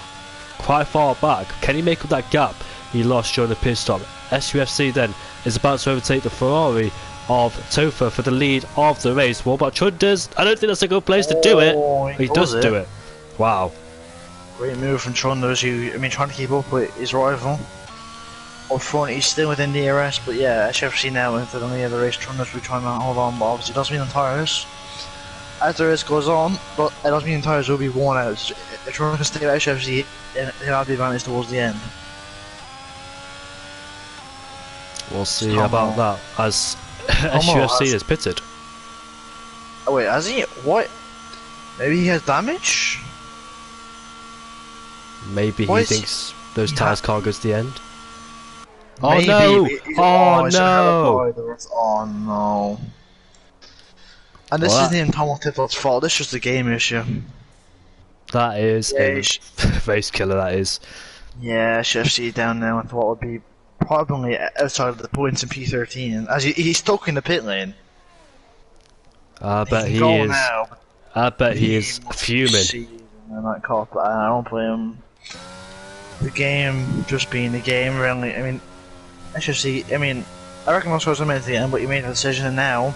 quite far back. Can he make up that gap he lost during the pit stop? SUFC then is about to overtake the Ferrari of Topher for the lead of the race. What about Chunders? I don't think that's a good place to do it. He does do it. Wow. Great move from Chunders, who, I mean, trying to keep up with his rival. Up front, he's still within the DRS, but yeah, SFC now into the lead of the race. Trunders will be trying to hold on, but obviously it doesn't mean on tyres. As the race goes on, but it doesn't mean tyres will be worn out. If Trunders can stay with SFC, he'll have the advantage towards the end. We'll see about that as SUFC is pitted. Oh wait, has he? What? Maybe he has damage? Maybe he thinks those tyres can't go to the end. Oh Maybe. no! Oh He's ahead of no! Oh no. And this Well, isn't even Tom Tipple's fault, this is just a game issue. that is Yeah, a race killer, that is. yeah, SFC down now with what would be probably outside of the points in P13. As he's stuck in the pit lane. I He bet can he go is. now, I bet he he is must fuming. succeed in that cop, but I don't blame him. The game just being the game, really. I mean, SFC, I reckon that's what I meant at the end, but you made a decision now.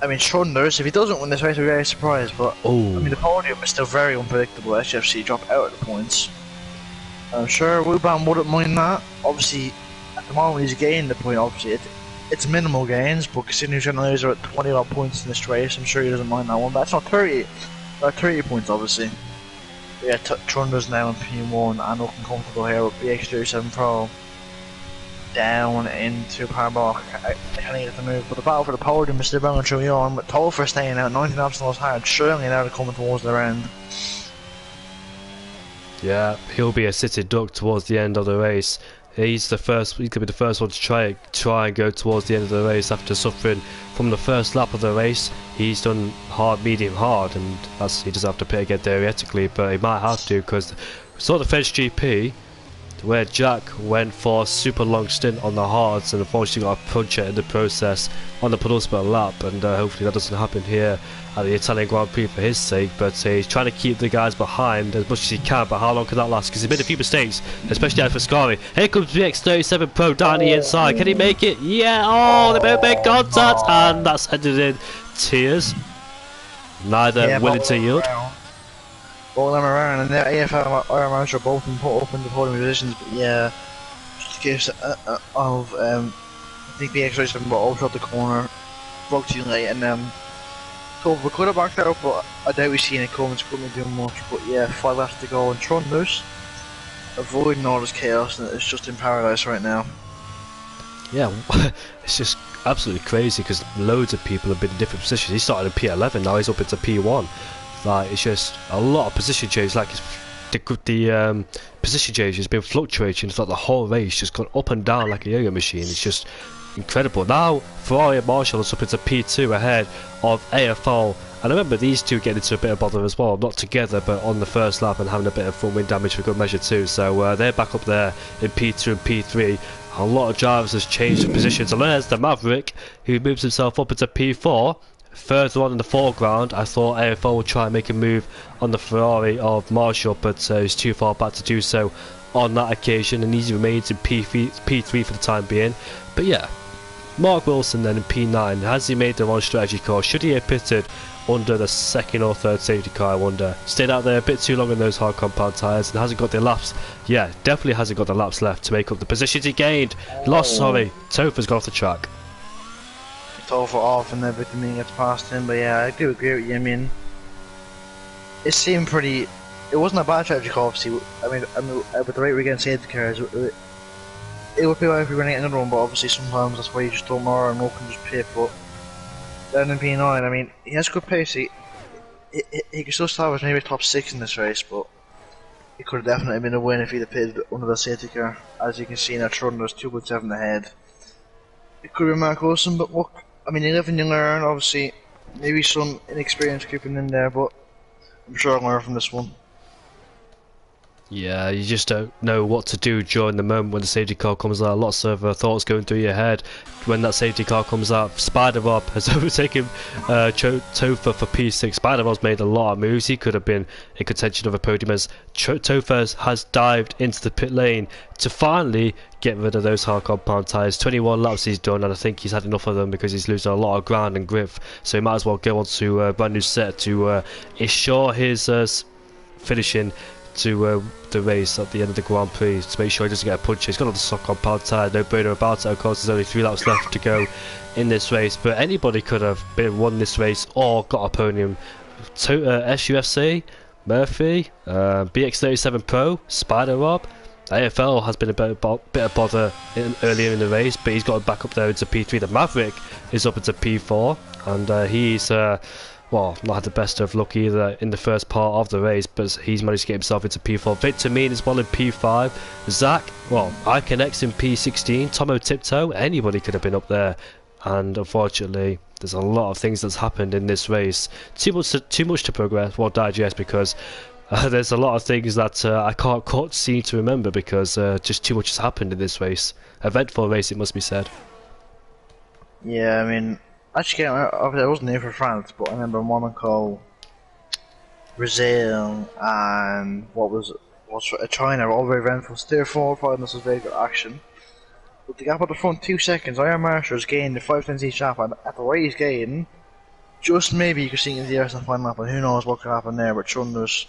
I mean, Trunders, if he doesn't win this race, I'll be very surprised, but I mean, the podium is still very unpredictable. SFC drop out of the points. I'm sure Wuban wouldn't mind that. Obviously, at the moment he's gaining the point, obviously. It's minimal gains, but considering he's going to lose at 20 odd points in this race, I'm sure he doesn't mind that one. But that's not 30. 30 points, obviously. But yeah, Trunders now in P1 and looking comfortable here with BX37 Pro. Down into Parabolic. I can't get the move, but the battle for the podium is still going through on. But Tolfer staying out, 19 laps the most hard. Surely now they're coming towards their end. Yeah, he'll be a sitting duck towards the end of the race. He's the first. He could be the first one to try and go towards the end of the race after suffering from the first lap of the race. He's done hard, medium, hard, and he doesn't have to pit again theoretically, but he might have to because we saw the French GP where Jack went for a super long stint on the hards and unfortunately got a puncher in the process on the penultimate lap, and hopefully that doesn't happen here at the Italian Grand Prix for his sake. But he's trying to keep the guys behind as much as he can, but how long can that last? Because he's made a few mistakes, especially out for Scari. Here comes BX37 Pro down the inside. Can he make it? Yeah! Oh, they both make contact, and that's ended in tears. Neither willing to yield. All them around, and their AFL RMOs are both been put up in the podium positions, but yeah, just a case of, I think BX37 got all shot the corner, broke too late, and so we could have backed that up, but I doubt we've seen it coming, it's couldn't do much, but yeah, 5 laps to go, and Trunders, avoiding all this chaos, and it's just in paradise right now. Yeah, it's just absolutely crazy, because loads of people have been in different positions. He started in P11, now he's up into P1. Like, it's just a lot of position change. Like, the position change has been fluctuating. It's like the whole race just gone up and down like a yo-yo machine. It's just incredible. Now Ferrari and Marshall is up into P2 ahead of AFL, and I remember these two getting into a bit of bother as well, not together but on the first lap, and having a bit of front wing damage for good measure too. So they're back up there in P2 and P3. A lot of drivers has changed their positions, and there's the Maverick who moves himself up into P4. Further on in the foreground, I thought AFL would try and make a move on the Ferrari of Marshall, but he's too far back to do so on that occasion, and he remains in P3 for the time being. But yeah, Mark Wilson then in P9. Has he made the wrong strategy call? Should he have pitted under the second or third safety car, I wonder? Stayed out there a bit too long in those hard compound tyres and hasn't got the laps. Yeah, definitely hasn't got the laps left to make up the positions he gained. Lost, sorry. Topher's gone off the track. Over off and everything gets past him, but yeah, I do agree with you. I mean, it seemed pretty. It wasn't a bad strategy call, obviously. I mean, with the rate we're getting safety cars, it would be like if we were running another one, but obviously sometimes that's why you just don't more and look and just pit. But then in P9, I mean, he has good pace. He could still salvage maybe top 6 in this race, but it could have definitely been a win if he'd have pitted under the safety car. As you can see now, Trundler's 2.7 ahead. It could be Mark Wilson, but look. I mean, you live and you learn, obviously. Maybe some inexperience creeping in there, but I'm sure I'll learn from this one. Yeah, you just don't know what to do during the moment when the safety car comes out. Lots of thoughts going through your head when that safety car comes out. Spider-Rob has overtaken Topher for P6. Spider-Rob's made a lot of moves. He could have been in contention of a podium as Topher has dived into the pit lane to finally get rid of those hard compound tyres. 21 laps he's done, and I think he's had enough of them because he's losing a lot of ground and grip. So he might as well go on to a brand new set to ensure his finishing to the race at the end of the Grand Prix, to make sure he doesn't get a punch. He's got on the soft compound tyre, no brainer about it. Of course, there's only 3 laps left to go in this race, but anybody could have won this race or got a podium. SUFC, Murphy, BX37 Pro, Spider-Rob. AFL has been a bit of bother earlier in the race, but he's got back up there into P3. The Maverick is up into P4, and he's well, not had the best of luck either in the first part of the race, but he's managed to get himself into P4. Victor Mean as well in P5. Zach, well, Iconex in P16. Tomo Tiptoe, anybody could have been up there. And unfortunately, there's a lot of things that's happened in this race. Too much to progress, well, digest, because there's a lot of things that I can't seem to remember because just too much has happened in this race. Eventful race, it must be said. Yeah, I mean, actually, I wasn't there for France, but I remember Monaco, Brazil, and what's China, all very eventful. Still 4 5, this was very good action. But the gap at the front, 2 seconds. Iron Marshal's gained the 5 times each lap, and at the rate he's gained, just maybe you could see in the air in the final lap, and who knows what could happen there. But Chunders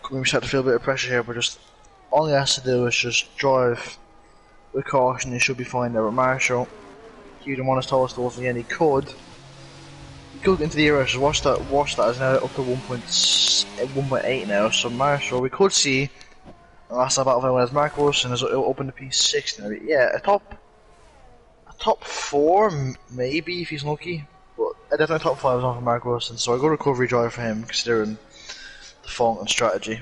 could maybe start to feel a bit of pressure here, but just all he has to do is just drive with caution. He should be fine there with Marshall. He didn't want us towards the end. He could get into the air. Watch that is now up to 1.8 now. So Marshall, we could see the last lap battle as Mark Wilson is up in the P6 now. Yeah, a top 4 maybe if he's lucky, but definitely top 5 is on for Mark Wilson. So a good recovery drive for him considering the fault and strategy.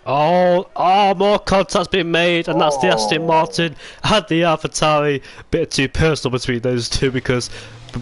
Oh, more contact's been made, and that's the Aston Martin and the AlphaTauri. Bit too personal between those two, because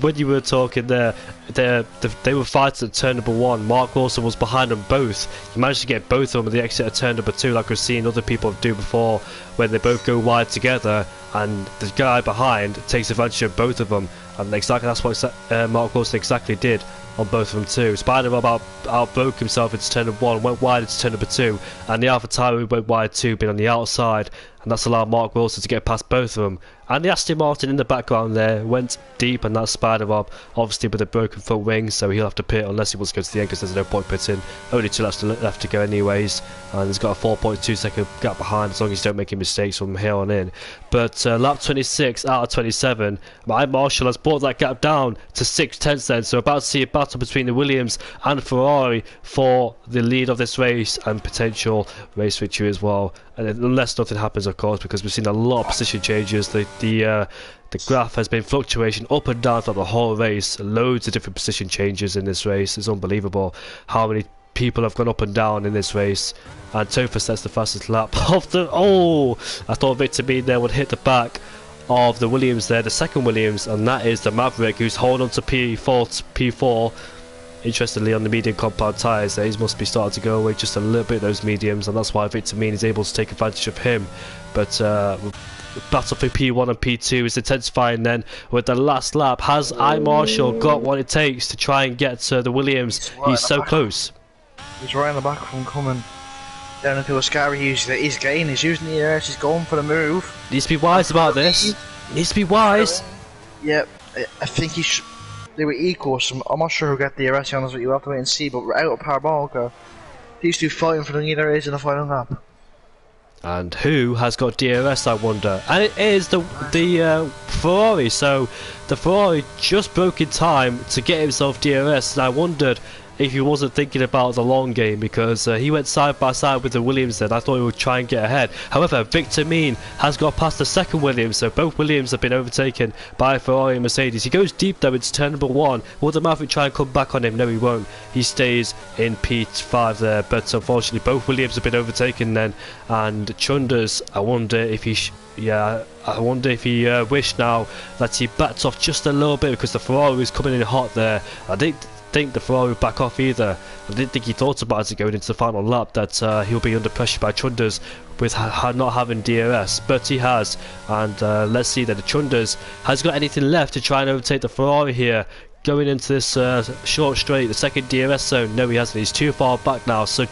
when you were talking there, they were fighting at turn number 1. Mark Wilson was behind them both. He managed to get both of them at the exit at turn number 2, like we've seen other people do before, when they both go wide together, and the guy behind takes advantage of both of them. And exactly that's what Mark Wilson exactly did on both of them too. Spider-Man outbroke himself into turn number 1, went wide into turn number 2, and the AlphaTauri went wide too, being on the outside, and that's allowed Mark Wilson to get past both of them. And the Aston Martin in the background there went deep, and that's Spider-Man, obviously with a broken front wing, so he'll have to pit unless he wants to go to the end, because there's no point pitting. Only 2 laps left to go anyways, and he's got a 4.2 second gap behind as long as you don't make any mistakes from here on in. But lap 26 out of 27, Mike Marshall has brought that gap down to 6/10 then, so about to see a battle between the Williams and Ferrari for the lead of this race and potential race victory as well. And unless nothing happens, of course, because we've seen a lot of position changes. The graph has been fluctuating up and down throughout the whole race. Loads of different position changes in this race. It's unbelievable how many people have gone up and down in this race. And Topher sets the fastest lap of the... Oh! I thought Victor Mean there would hit the back of the Williams there, the second Williams, and that is the Maverick, who's holding on to P4. Interestingly, on the medium compound tyres, he must be starting to go away just a little bit, those mediums, and that's why Victor Mean is able to take advantage of him. But battle for P1 and P2 is intensifying then with the last lap. Has I Marshall got what it takes to try and get to the Williams? He's so close. He's right in the back of him, coming down into a scary. He's getting, he's using the air, he's going for the move. Needs to be wise about this. Needs to be wise. Yep, I think they were equal, so I'm not sure who got the arrest on us, but you have to wait and see. But we're out of Parabolica. These two fighting for the leader is in the final lap. And who has got DRS, I wonder? And it is the Ferrari. So the Ferrari just broke in time to get himself DRS, and I wondered if he wasn't thinking about the long game, because he went side by side with the Williams then. I thought he would try and get ahead. However, Victor Mean has got past the second Williams, so both Williams have been overtaken by Ferrari and Mercedes. He goes deep though into turn number 1. Will the Maverick try and come back on him? No, he won't. He stays in P5 there, but unfortunately both Williams have been overtaken then. And Chunders, I wonder if he wished now that he backed off just a little bit, because the Ferrari was coming in hot there. I didn't think the Ferrari would back off either. I didn't think he thought about it going into the final lap, that he'll be under pressure by Chunders with not having DRS, but he has. And let's see that the Chunders has got anything left to try and overtake the Ferrari here. Going into this short straight, the second DRS zone. No, he hasn't. He's too far back now. So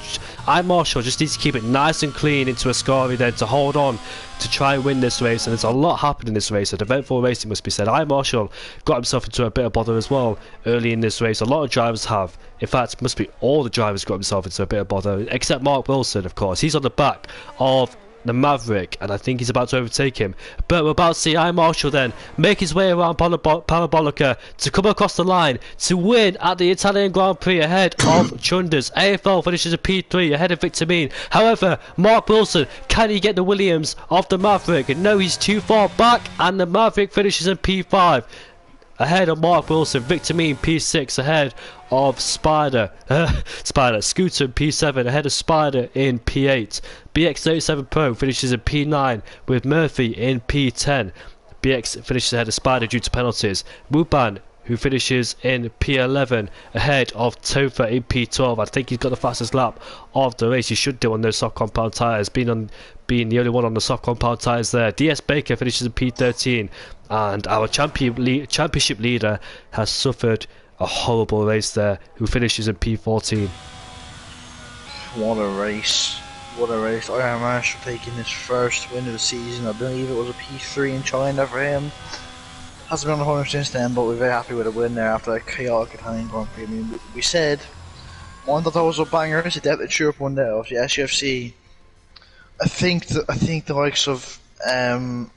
I Marshall just needs to keep it nice and clean into Ascari then to hold on to try and win this race. And there's a lot happening in this race. An eventful race, it must be said. I Marshall got himself into a bit of bother as well early in this race. A lot of drivers have. In fact, it must be all the drivers got themselves into a bit of bother, except Mark Wilson, of course. He's on the back of the Maverick, and I think he's about to overtake him. But we're about to see I Marshall then make his way around Parabolica to come across the line to win at the Italian Grand Prix ahead of Chunders. AFL finishes at P3 ahead of Victor Mean. However, Mark Wilson, can he get the Williams of the Maverick? No, he's too far back, and the Maverick finishes in P5. ahead of Mark Wilson. Victor Mean P6 ahead of Scooter in P7 ahead of Spider in P8. BX37 Pro finishes in P9 with Murphy in P10. BX finishes ahead of Spider due to penalties. Wuban, who finishes in P11 ahead of Topher in P12. I think he's got the fastest lap of the race. He should do on those soft compound tyres, being the only one on the soft compound tyres there. DS Baker finishes in P13, and our championship leader has suffered a horrible race there, who finishes in P14. What a race. What a race. Iron Marshall taking his first win of the season. I believe it was a P3 in China for him. Hasn't been on the horn since then, but we're very happy with a win there after a chaotic Italian Grand Prix. I mean, we said one that was a banger. It's a definite sure up one there. The SUFC. I think the likes of Iron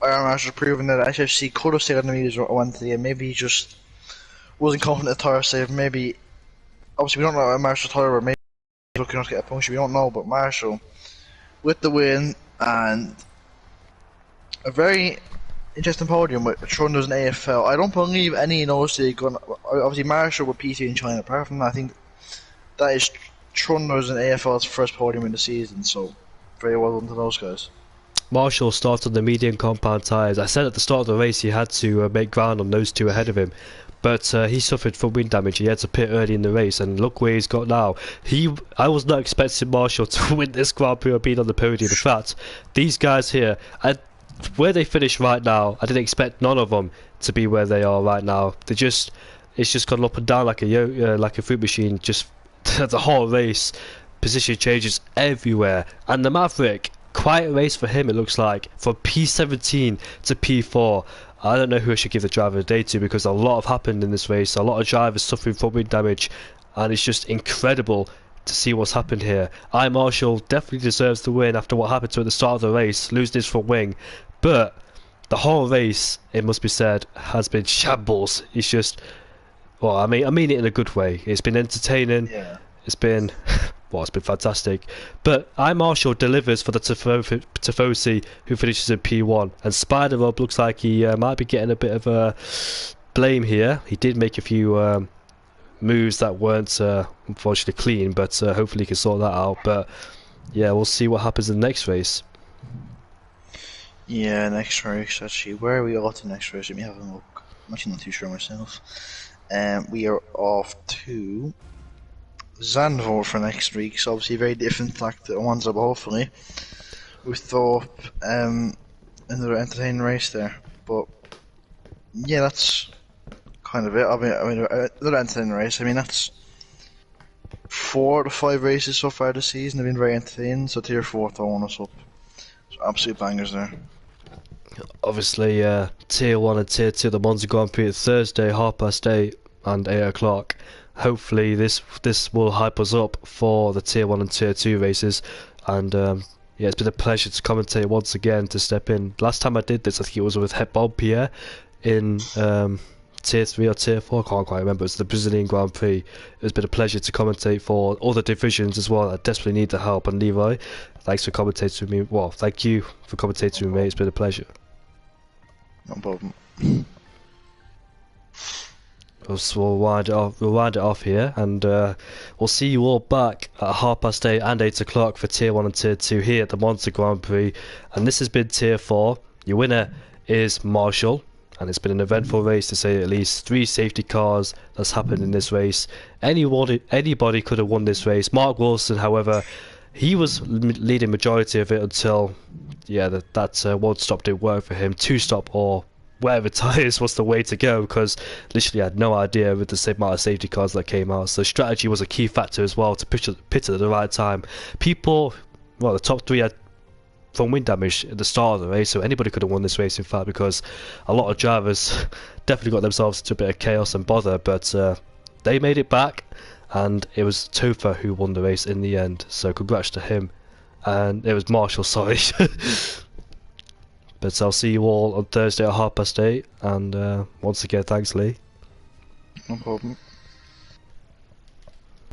Marshall proving that SUFC could have stayed on the meters or went to the end. Maybe he just wasn't confident at tire save. Maybe, obviously we don't know about Marshall's tire, or maybe looking to get a puncture. We don't know, but Marshall with the win and a very interesting podium with Trundles and AFL. I don't believe any in those three going. Obviously, Marshall with PT in China. Apart from that, I think that is Trundles and AFL's first podium in the season. So, very well done to those guys. Marshall started on the medium compound tyres. I said at the start of the race he had to make ground on those two ahead of him, but he suffered from wind damage. He had to pit early in the race, and look where he's got now. I was not expecting Marshall to win this Grand Prix or being on the podium. In fact, these guys here, where they finish right now, I didn't expect none of them to be where they are right now. It's just gone up and down like a fruit machine. Just the whole race, position changes everywhere. And the Maverick, quite a race for him. It looks like from P17 to P4. I don't know who I should give the driver of the day to, because a lot have happened in this race. A lot of drivers suffering from wind damage, and it's just incredible to see what's happened here. Marshall definitely deserves the win after what happened to him at the start of the race, losing his front wing. But the whole race, it must be said, has been shambles. It's just, well, I mean it in a good way. It's been entertaining. Yeah. It's been, well, it's been fantastic. But Marshall delivers for the Tifosi, who finishes in P1, and Spider Rob looks like he might be getting a bit of a blame here. He did make a few moves that weren't unfortunately clean, but hopefully he can sort that out. But yeah, we'll see what happens in the next race. Yeah, next race actually. Where are we off to next race? Let me have a look. I'm actually not too sure myself. We are off to Zandvoort for next week, so obviously very different like the ones up hopefully. We thought another entertaining race there. But yeah, that's kind of it. I mean another entertaining race. I mean that's 4 to 5 races so far this season have been very entertaining, so tier 4 throwing us up. So absolute bangers there. Obviously, tier 1 and tier 2, the Monza Grand Prix at Thursday, 8:30 and 8 o'clock. Hopefully this will hype us up for the tier 1 and tier 2 races. And yeah, it's been a pleasure to commentate once again, to step in. Last time I did this, I think it was with Bob Pierre in tier 3 or tier 4, I can't quite remember. It's the Brazilian Grand Prix. It's been a pleasure to commentate for all the divisions as well. I desperately need the help. And Leroy, thanks for commentating with me. Well, thank you for commentating with me. It's been a pleasure. No problem. So we'll wind it off here, and we'll see you all back at 8:30 and 8 o'clock for tier 1 and tier 2 here at the Monza Grand Prix. And this has been tier 4. Your winner is Marshall, and it's been an eventful race to say at least. 3 safety cars that's happened in this race. Anybody could have won this race. Mark Wilson, however, he was leading majority of it until that one stop didn't work for him. 2 stop or whatever tyres was the way to go, because literally I had no idea with the same amount of safety cars that came out. So strategy was a key factor as well to pit at the right time. The top 3 had from wind damage at the start of the race, so anybody could have won this race in fact, because a lot of drivers definitely got themselves into a bit of chaos and bother, but they made it back, and it was Topher who won the race in the end, so congrats to him. And it was Marshall, sorry. But I'll see you all on Thursday at 8:30, and once again thanks Lee. No problem.